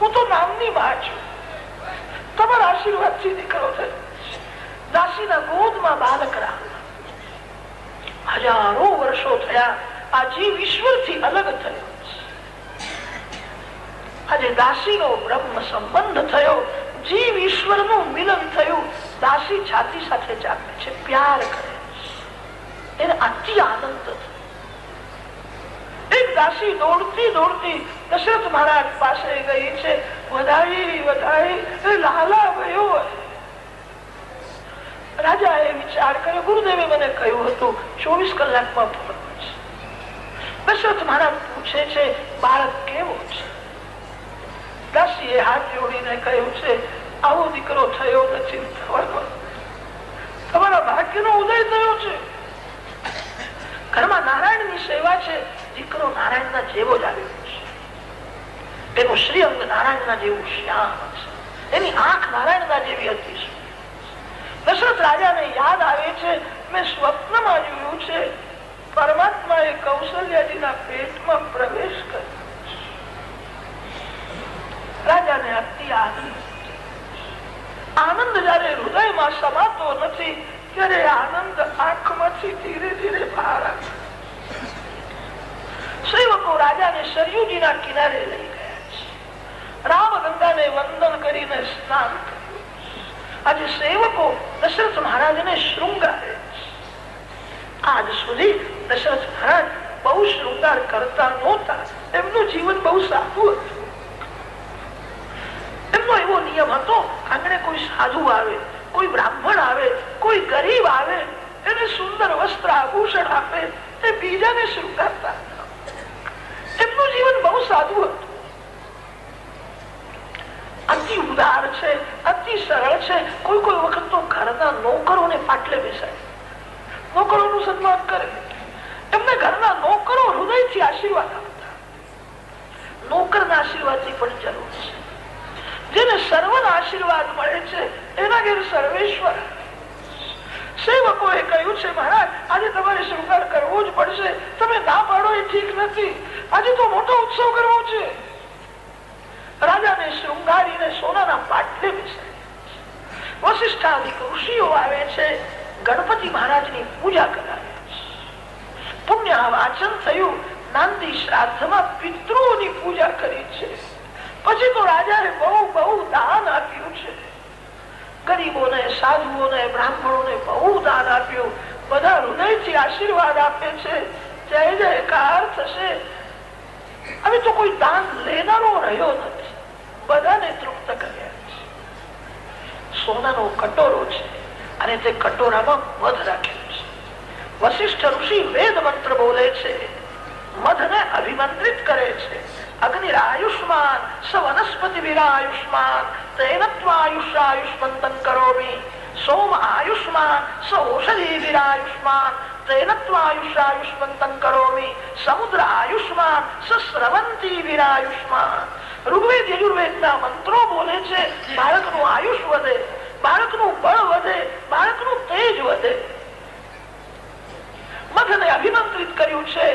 હું તો નામની માં છું, તમારા આશીર્વાદથી દીકરો થયો. દાસીના ગોદમાં બાલક રામ. હજારો વર્ષો થયા. આ જીવ ઈશ્વરથી અલગ થયો. આજે દાસીનો બ્રહ્મ સંબંધ થયો. જીવ ઈશ્વરનું મિલન થયું. દાસી છાતી સાથે ચાલે છે, પ્યાર કરે છે. એને અતિ આનંદ થયો. એક દાસી દોડતી દોડતી દશરથ મહારાજ પાસે ગઈ છે. વધાઈ વધાઈ લાલા ગયો. રાજા એ વિચાર કર્યો, ગુરુદેવે મને કહ્યું હતું 24 કલાકમાં પૂર્ણ છે. દશરથ મહારાજ પૂછે છે, બાળક કેવો છે? દાસીએ હાથ જોડીને કહ્યું છે, આવો દીકરો થયો નથી. તમારા ભાગ્યનો ઉદય થયો છે. ઘરમાં નારાયણની સેવા છે. દીકરો નારાયણના જેવો જ આવ્યો છે. એનું શ્રીઅંગ નારાયણના જેવું શ્યામ છે. એની આંખ નારાયણના જેવી હતી. દશરથ રાજાને યાદ આવે છે, મેં સ્વપ્નમાં જોયું છે પરમાત્માએ કૌશલ્યાજીના પેટમાં પ્રવેશ કર્યો. રાજાને અતિ આનંદ જયારે હૃદયમાં સમાતો નથી ત્યારે આનંદ આંખમાંથી ધીરે ધીરે બહાર આવે. સેવકો રાજાને સરયુજીના કિનારે લઈ ગયા છે. રામ ગંગાને વંદન કરીને સ્નાન કર્યું. આજે સેવકો દશરથ મહારાજને શૃંગારે છે. આજ સુધી દશરથ મહારાજ બહુ શૃંગાર કરતા નહોતા. એમનું જીવન બહુ સાદું હતું. એમનો એવો નિયમ હતો, આંગણે કોઈ સાધુ આવે, કોઈ બ્રાહ્મણ આવે, કોઈ ગરીબ આવે, એને સુંદર વસ્ત્ર આભૂષણ આપે, એ બીજાને શૃંગારતા. એમનું જીવન બહુ સાદું હતું. અતિ ઉદાર છે, અતિ સરળ છે. કોઈ કોઈ વખત તો ઘરના નોકરોને પાટલે બેસાડે, નોકરોનું સન્માન કરે. એમને ઘરના નોકરો હૃદયથી આશીર્વાદ આપતા. નોકરના આશીર્વાદની પણ જરૂર છે. જેને સર્વના આશીર્વાદ મળે છે એના ઘેર સર્વેશ્વર. સેવકોએ કહ્યું છે, મહારાજ આજે તમારે શૃંગાર કરવો જ પડશે. તમે ના પાડો એ ઠીક નથી. આજે તો મોટો ઉત્સવ કરવો છે. રાજાને શૃંગારીને સોનાના પાટલે બેસાડે. વશિષ્ઠાદિક ઋષિઓ આવે છે, ગણપતિ મહારાજની પૂજા કરાવે છે. પુણ્ય વાચન થયું. નાંદી શ્રાદ્ધમાં પિતૃઓની પૂજા કરી છે. પછી તો રાજાએ બહુ બહુ દાન આપ્યું છે. ગરીબોને, સાધુઓને, બ્રાહ્મણોને બહુ દાન આપ્યું. બધા હૃદયથી આશીર્વાદ આપે છે. જય જયકાર થશે. હવે તો કોઈ દાન લેનારો રહ્યો નથી, બધાને તૃપ્ત કર્યા છે. સોનાનો કટોરો છે અને તે કટોરામાં મધ રાખેલું છે. વશિષ્ઠ ઋષિ વેદ મંત્ર બોલે છે, મધને અભિમંત્રિત કરે છે. અગ્નિરાયુષ્માન સ વનસ્પતિ વિરાયુષ્માન તેન ત્વાયુષ્યાયુષ્મંતં કરોમિ. સોમ આયુષ્માન સ ઔષધિ વિરાયુષ્માન તેન ત્વાયુષ્યાયુષ્મંતં કરોમિ. સમુદ્ર આયુષ્માન સ સ્રવંતી વિરાયુષ્માન. ઋગ્વેદ યજુર્વેદના મંત્રો બોલે છે, બાળકનું આયુષ વધે, બાળકનું બળ વધે, બાળકનું તેજ વધે. મધને અભિમંત્રિત કર્યું છે.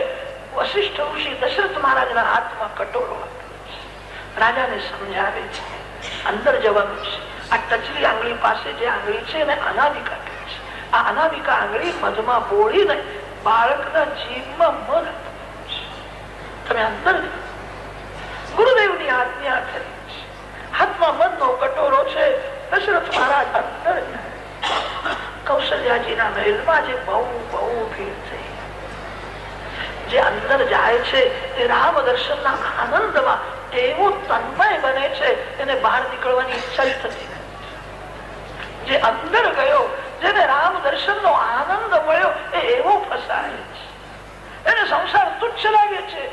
વશિષ્ઠ ઋષિ દશરથ મહારાજના હાથમાં કટોરો રાજાને સમજાવે છે, અંદર જવાનું છે. આ ટચલી આંગળી પાસે જે આંગળી છે એને અનામિકા કહે છે. આ અનામિકા આંગળી મધમાં બોળીને બાળકના જીભમાં મધ તમે અંદર ગુરુદેવની આજ્ઞા કરી છે. હાથમાં મધનો કટોરો છે. દશરથ મહારાજ અંદર જાય. કૌશલ્યાજીના મહેલમાં જે બહુ ભીડ થઈ, જે અંદર જાય છે તે રામ દર્શનના આનંદમાં એવો તન્મય બને છે, એને બહાર નીકળવાની ઈચ્છા જ થતી નથી. જે અંદર ગયો, જેને રામ દર્શનનો આનંદ મળ્યો, એ એવો ફસાય છે, એને સંસાર તુચ્છ લાગે છે,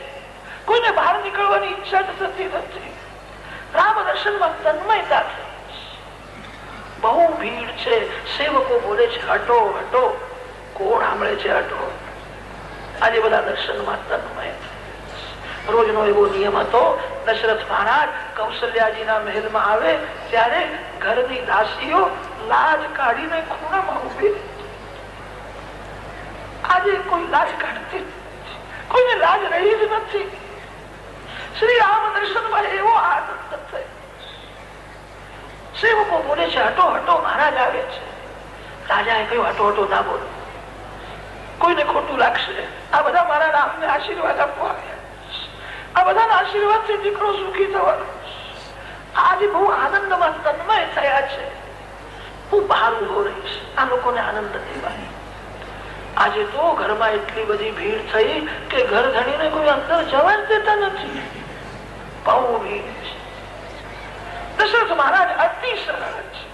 કોઈને બહાર નીકળવાની ઈચ્છા જ થતી નથી. રામ દર્શનમાં તન્મયતા થઈ. બહુ ભીડ છે. સેવકો બોલે છે, હટો હટો. કોણ સાંભળે છે હટો? આજે બધા દર્શનમાં તન્મય. રોજનો એવો નિયમ હતો, દશરથ મહારાજ કૌશલ્યાજીના મહેલમાં આવે ત્યારે ઘરની દાસીઓ લાજ કાઢીને ખૂણામાં ઉભી. આજે કોઈ લાજ કાઢતી, કોઈને લાજ રહી જ નથી. શ્રી રામ દર્શનમાં એવો આનંદ થયો. સેવકો બોલે છે, હટો હટો, મહારાજ આવે છે. રાજાએ કહ્યું, હટો હટો ના બોલો, કોઈને ખોટું લાગશે. આ બધા મારા નામને આશીર્વાદ આપવા આવ્યા. આ બધાના આશીર્વાદથી દીકરો સુખી થવાનો. આજે બહુ આનંદમાં તન્મય થયા છે. હું બહાર ઉભો રહીશ, આ લોકોને આનંદ દેવાય. આજે તો ઘરમાં એટલી બધી ભીડ થઈ કે ઘર ધણીને કોઈ અંદર જવા જ દેતા નથી. બહુ ભીડ છે. દશરથ મહારાજ અતિ સરળ છે,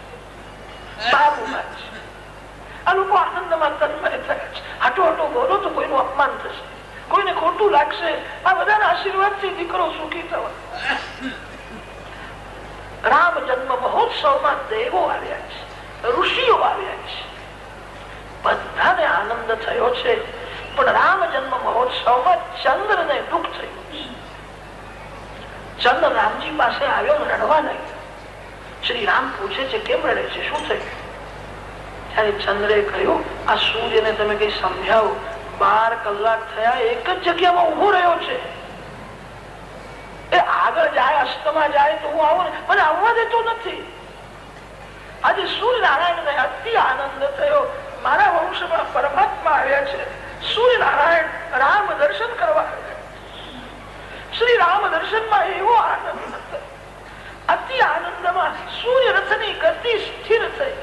સારું છે. આ લોકો આનંદમાં તન્મય થયા છે. હટો હટો બોલો તો કોઈનું અપમાન થશે, કોઈને ખોટું લાગશે. આ બધાના આશીર્વાદથી દીકરો સુખી થવા. રામ જન્મ મહોત્સવમાં દેવો આવ્યા છે, ઋષિઓ આવ્યા છે, બધાને આનંદ થયો છે. પણ રામ જન્મ મહોત્સવમાં ચંદ્રને દુઃખ થયું છે. ચંદ્ર રામજી પાસે આવ્યો, રડવા લાગ્યો. શ્રી રામ પૂછે છે, કેમ રડે છે, શું થયું? ત્યારે ચંદ્રે કહ્યું, આ સૂર્યને તમે કઈ સમજાવો. 12 કલાક થયા એક જ જગ્યામાં ઉભો રહ્યો છે. એ આગળ જાય, અસ્તમાં જાય તો હું આવું, મને આવવા દેતો નથી. આજે સૂર્યનારાયણ ને અતિ આનંદ થયો. મારા વંશમાં પરમાત્મા આવ્યા છે. સૂર્યનારાયણ રામ દર્શન કરવા આવ્યા. શ્રી રામ દર્શનમાં એવો આનંદ થયો. અતિ આનંદમાં સૂર્ય રથની ગતિ સ્થિર થઈ.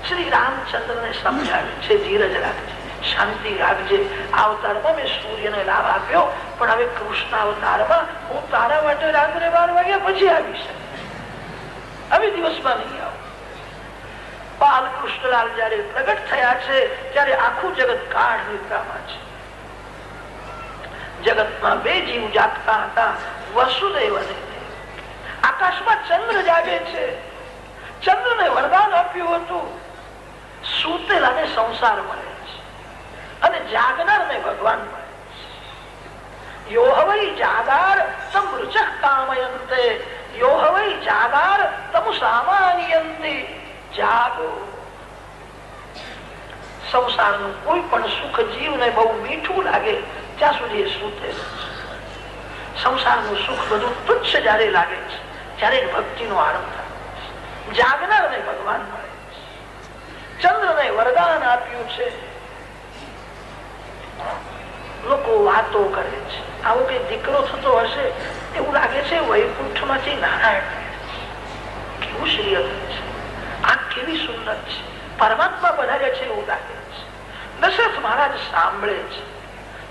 શ્રી રામચંદ્ર ને સમજાવે છે, ધીરજ રાખજે, શાંતિ રાખજે. અવતારમાં મેં સૂર્યને લાભ આપ્યો, પણ હવે કૃષ્ણ અવતારમાં હું તારા માટે રાત્રે 12 વાગ્યા પછી આવીશ. હવે દિવસમાં નહીં આવું. બાલકૃષ્ણલાલ જયારે પ્રગટ થયા છે ત્યારે આખું જગત ગાઢ નિદ્રામાં છે. જગતમાં 2 જીવ જાગતા હતા, વસુદેવ અને દેવ. આકાશમાં ચંદ્ર જાગે છે. ચંદ્રને વરદાન આપ્યું હતું, સૂતેલાને સંસાર મળે છે અને જાગનારને ભગવાન મળે છે. યો હવૈ જાગાર તમ રુચઃ કામયંતે, યો હવૈ જાગાર તમ સામાન્યંતે. જાગો. સંસારનું કોઈ પણ સુખ જીવને બહુ મીઠું લાગે ત્યાં સુધી એ સૂતે. સંસારનું સુખ બધું તુચ્છ જયારે લાગે છે ત્યારે ભક્તિનો આરંભ થાય. જાગનારને ભગવાન મળે. ચંદ્રને વરદાન આપ્યું છે. લોકો વાતો કરે છે, આવો કઈ દીકરો થતો હશે એવું લાગે છે વૈકુંઠ માંથી નારાયણ. કેવું શ્રેય છે, આ કેવી સુંદર છે, પરમાત્મા પધાર્યા છે એવું લાગે છે. દશરથ મહારાજ સાંભળે છે,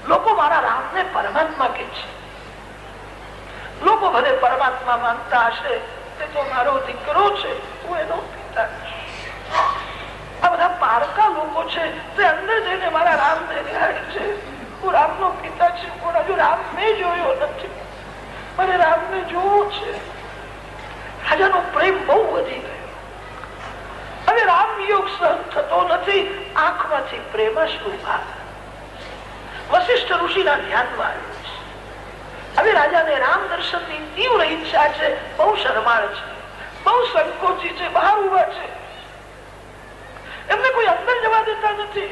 લોકો મારા રામને પરમાત્મા કે છે. લોકો ભલે પરમાત્મા માનતા હશે, તે તો મારો દીકરો છે, હું એનો પિતા છું. આ બધા પારકા લોકો છે, તે અંદર જઈને મારા રામને નિહાળે છે, હું રામનો પિતા છું, પણ હજુ રામ મેં જોયો નથી, મને રામને જોવો છે. રાજાનો પ્રેમ બહુ વધી ગયો. હવે રામ વિયોગ સહન થતો નથી, આંખમાંથી પ્રેમાશ્રુ ભાગ વશિષ્ઠ ઋષિના ધ્યાનમાં આવ્યું છે. હવે રાજાને રામ દર્શનની તીવ્ર ઈચ્છા છે, બહુ શરમાળ છે, બહુ સંકોચી છે, બહાર ઉભા છે, એમને કોઈ અંદર જવા દેતા નથી.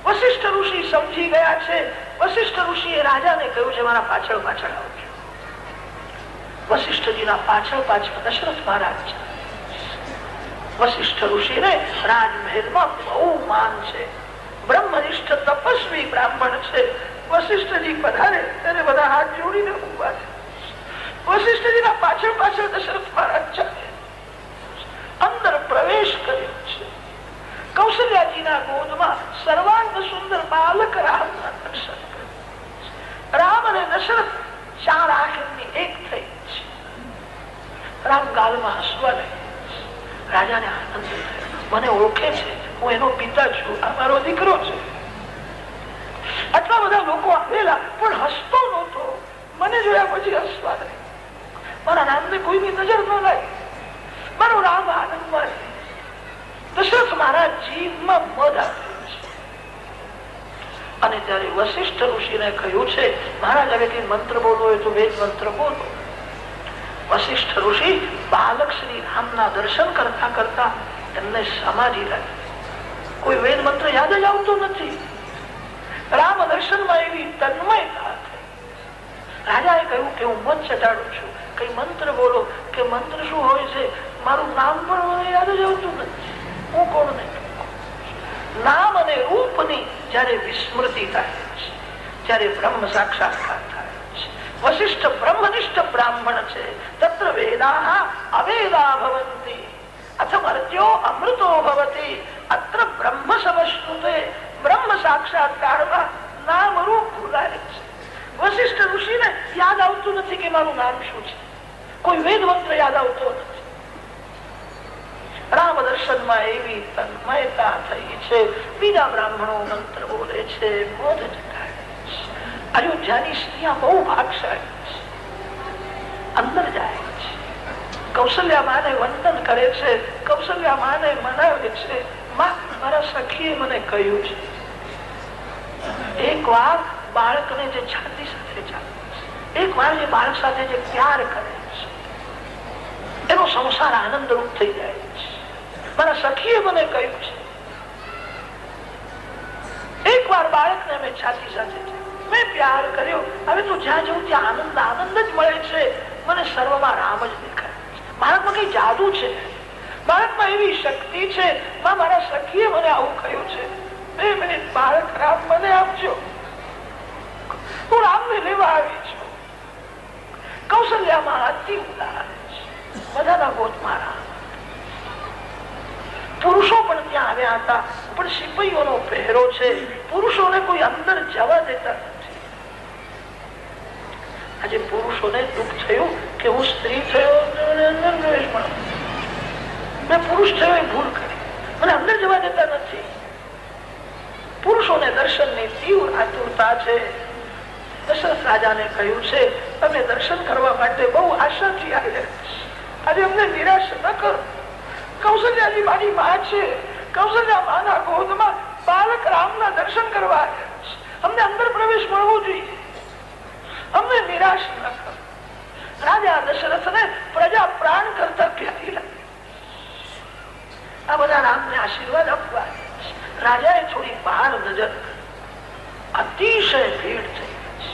વશિષ્ઠ ઋષિ સમજી ગયા છે. વશિષ્ઠ ઋષિએ રાજાને કહ્યું છે, મારા પાછળ પાછળ આવજો. વશિષ્ઠજીના પાછળ પાછળ દશરથ મહારાજ છે. વશિષ્ઠ ઋષિને રાજમહેલમાં બહુ માન છે, બ્રહ્મનિષ્ઠ તપસ્વી બ્રાહ્મણ છે. વશિષ્ઠજી પધારે ત્યારે બધા હાથ જોડીને ઉભા છે. વશિષ્ઠજીના પાછળ પાછળ દશરથ મહારાજ ચાલે. અંદર પ્રવેશ કર્યો છે. કૌશલ્યાજીના ગોદમાં સર્વાંગ સુંદર બાલક રામના દર્શન કર્યા. રામ અને દશરથ ચાર આંખની એક થઈ છે. રામ ગાલમાં હસવા લાગ્યા. રાજાને આનંદ થયો, મને ઓળખે છે, હું એનો પિતા છું, આ મારો દીકરો છે. આટલા બધા લોકો આવેલા પણ હસતો નહોતો. મને જોયા પછી હસવા લાગ્યો. મારા રામને કોઈની નજર ન લાગી. મારો રામ આનંદમાં છે. દશરથ મહારાજ જીવમાં મધ આપ્યું છે. અને ત્યારે વશિષ્ઠ ઋષિને કહ્યું છે, મહારાજ હવે કઈ મંત્ર બોલવો હોય તો વેદ મંત્ર બોલો. વશિષ્ઠ ઋષિ બાલક શ્રી રામના દર્શન કરતા કરતા એમને સમાધિ લાગી. કોઈ વેદ મંત્ર યાદ જ આવતો નથી. રામ દર્શનમાં એવી તન્મયતા થઈ. રાજાએ કહ્યું કે હું મત ચટાડું છું, કઈ મંત્ર બોલો. કે મંત્ર શું હોય છે, મારું નામ પણ મને યાદ જ આવતું નથી, હું કોણ નહીં. નામ અને રૂપની જયારે વિસ્મૃતિ થાય છે, ત્યારે બ્રહ્મ સાક્ષાત્કાર થાય છે. વશિષ્ઠ બ્રહ્મનિષ્ઠ બ્રાહ્મણ છે. તત્ર વેદાઃ અવેદા ભવન્તિ અથમર્ત્યો અમૃતો ભવતિ. અત્ર બ્રહ્મ સમશ્નુતે. બ્રહ્મ સાક્ષાત્કારમાં નામ રૂપ ભૂલાય છે. વશિષ્ઠ ઋષિને યાદ આવતું નથી કે મારું નામ શું છે. કોઈ વેદ મંત્ર યાદ આવતો નથી. રામ દર્શનમાં એવી તન્મયતા થઈ છે. બીજા બ્રાહ્મણો મંત્ર બોલે છે, મોઢ ચટાડે છે. અયોધ્યાની સ્ત્રીઓ બહુ ભાગશાળી છે. અંદર જાય છે, કૌશલ્યા માને વંદન કરે છે. કૌશલ્યા માને મનાવે છે, મારા સખીએ મને કહ્યું છે, એક વાર બાળકને જે છાતી સાથે ચાલે છે, એક વાર જે બાળક સાથે જે પ્યાર કરે છે, એનો સંસાર આનંદરૂપ થઈ જાય છે. મારા સખીએ મને કહ્યું છે, એક વાર બાળકને મેં છાતી સાથે મેં પ્યાર કર્યો. હવે તો જ્યાં જવું ત્યાં આનંદ જ મળે છે. મને સર્વમાં રામ જ દેખાય છે. બાળકમાં કઈ જાદુ છે, બાળકમાં એવી શક્તિ છે. મારા સખીએ મને આવું કહ્યું છે. 2 મિનિટ બાળક રામ મને આપજો, હું રામને લેવા આવી છું. કૌશલ્યામાં અતિ ઉદાર છે. બધાના ગોદમાં રામ. પુરુષો પણ ત્યાં આવ્યા હતા, પણ સિપાહીઓનો પહેરો છે. પુરુષોને કોઈ અંદર જવા દેતા નથી. આજે પુરુષોને દુઃખ થયું કે હું સ્ત્રી થયો, મેં પુરુષ થયો એ ભૂલ કરી, મને અંદર જવા દેતા નથી. પુરુષોને દર્શનની તીવ્ર આતુરતા છે. દશરથ રાજાને કહ્યું છે, તમે દર્શન કરવા માટે બહુ આશાથી આવ્યા, આજે અમને નિરાશ ન કરો. કૌશલ્યાજી મારી માં છે. કૌશલ્યા માના ગોદમાં બાલક રામના દર્શન કરવા આવ્યા છે. અમને અંદર પ્રવેશ મળવો જોઈએ, અમને નિરાશ ન કરો. રાજા દશરથને પ્રજા પ્રાણ કરતા પ્યારી લાગી. આ બધા રામને આશીર્વાદ આપવા. રાજાએ થોડી બહાર નજર કરી. અતિશય ભીડ થઈ છે.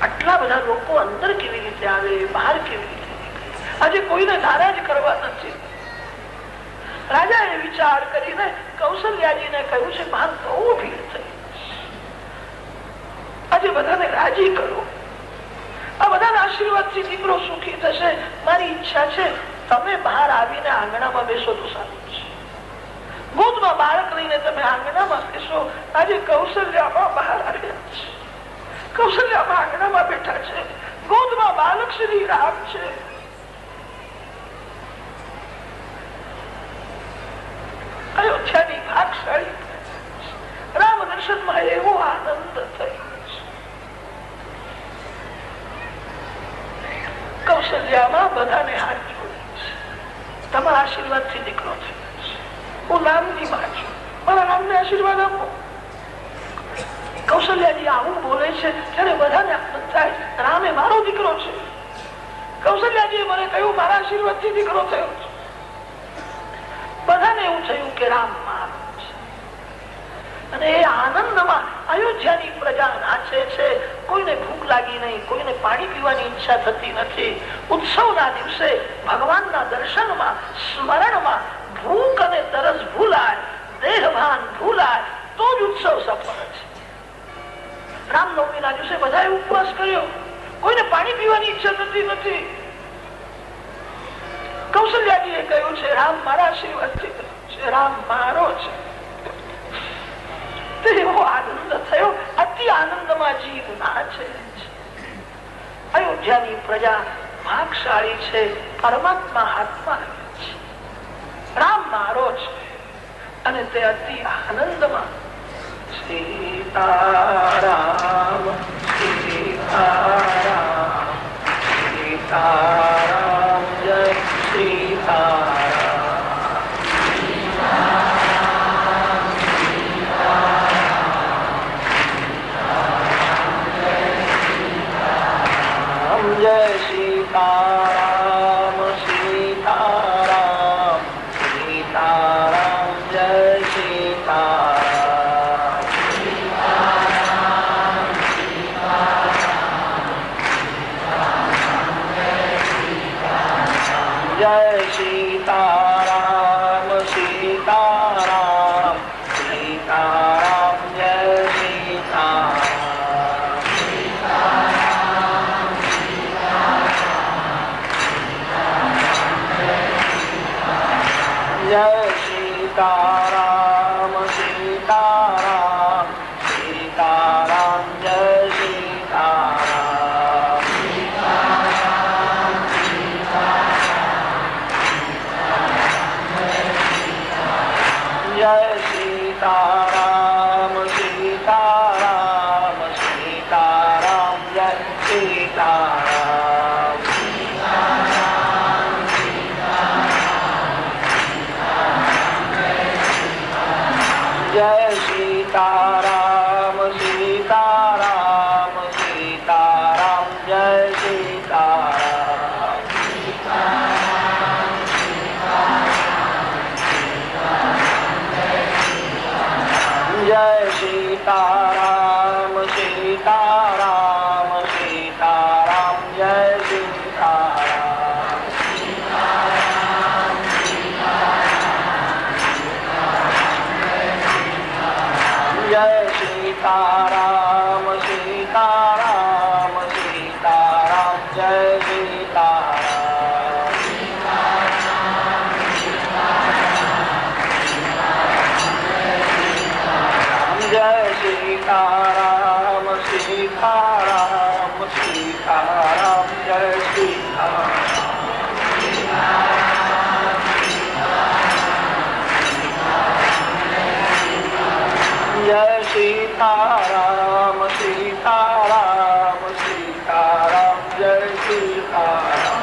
આટલા બધા લોકો અંદર કેવી રીતે આવે, બહાર કેવી રીતે નીકળે? આજે કોઈને નારાજ કરવા નથી. રાજાએ વિચાર કરીને કૌશલ્યાજીને કહ્યું છે, બહાર બહુ ભીડ થઈ, આજે બધાને રાજી કરો. આ બધાના આશીર્વાદથી દીકરો સુખી થશે. મારી ઈચ્છા છે તમે બહાર આવીને આંગણામાં બેસો તો સારું છે. ગોદમાં બાળક લઈને તમે આંગણામાં બેસો. આજે કૌશલ્યામાં બહાર આવ્યા છે, કૌશલ્યામાં આંગણામાં બેઠા છે. ગોદમાં બાળક શ્રી રામ છે. અયોધ્યાની ભાગશાળી રામ દર્શનમાં એવો આનંદ થયો. કૌશલ્યામાં બધાને હાથ જોડે છે. તમારા આશીર્વાદ થી દીકરો થયો છે. હું રામની માં છું, મારા રામને આશીર્વાદ આપો. કૌશલ્યાજી આવું બોલે છે ત્યારે બધાને આનંદ થાય. રામે મારો દીકરો છે. કૌશલ્યાજીએ મને કહ્યું મારા આશીર્વાદ થી દીકરો થયો છે. બધાને એવું થયું કે રામ મારો છે. અને એ આનંદમાં અયોધ્યાની પ્રજા નાચે છે. કોઈને ભૂખ લાગી નહીં, કોઈને પાણી પીવાની ઈચ્છા થતી નથી. ઉત્સવના દિવસે ભગવાનના દર્શનમાં, સ્મરણમાં ભૂખ અને તરસ ભૂલાય, દેહભાન ભૂલાય તો જ ઉત્સવ સફળ છે. રામનવમીના દિવસે બધાએ ઉપવાસ કર્યો. કોઈને પાણી પીવાની ઈચ્છા થતી નથી. કૌશલ્યાજીએ કહ્યું છે રામ મારા આશીર્વાદથી છે, રામ મારો છે. એવો આનંદ થયો. અતિ આનંદમાં જીવ નાચે છે. અયોધ્યાની પ્રજા ભાગશાળી છે. પરમાત્મા હાથમાં છે. રામ મારો છે અને તે અતિ આનંદમાં સીતારામ સીતારામ સીતારામ જય સીતારામ જય સીતારામ સીતારામ સીતારામ જય સીતારામ જય સીતારામ સીતારામ સીતારામ જય સીતારામ જય સીતારામ સીતારામ સીતારામ જય સીતારામ જય સીતારામ સીતારામ સીતારામ જય સીતારામ જય સીતારામ સીતારામ સીતારામ જય સીતારામ જય સીતારામ સીતારામ સીતારામ જય સીતારામ જય સીતારામ સીતારામ સીતારામ જય સીતારામ જય સીતારામ સીતારામ સીતારામ જય સીતારામ જય સીતારામ સીતારામ સીતારામ જય સીતારામ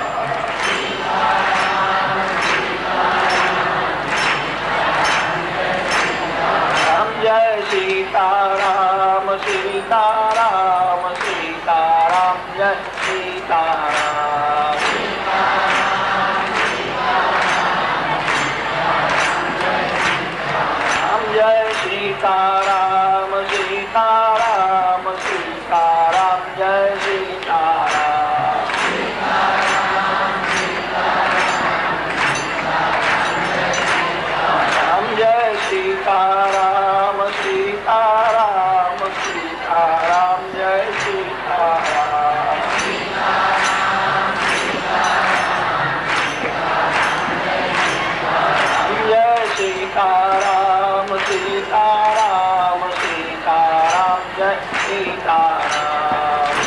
જય સીતારામ સીતારામ સીતારામ જય સીતારામ જય સીતારામ સીતારામ સીતારામ જય સીતારામ જય સીતારામ સીતારામ સીતારામ જય સીતારામ सीताराम सीताराम जय सीताराम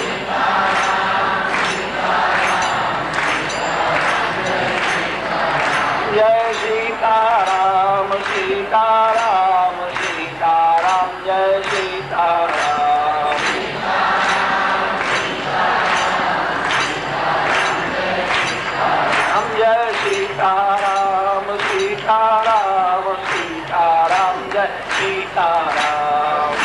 जय सीताराम सीताराम सीताराम जय सीताराम जय सीताराम सीताराम सीताराम जय सीताराम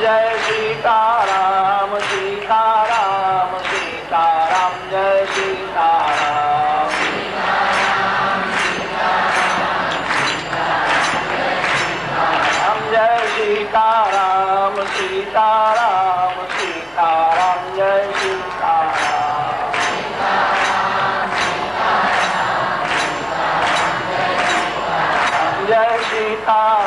जय सीताराम सीताराम सीताराम जय सीताराम जय सीताराम सीताराम सीताराम जय सीताराम जय सीताराम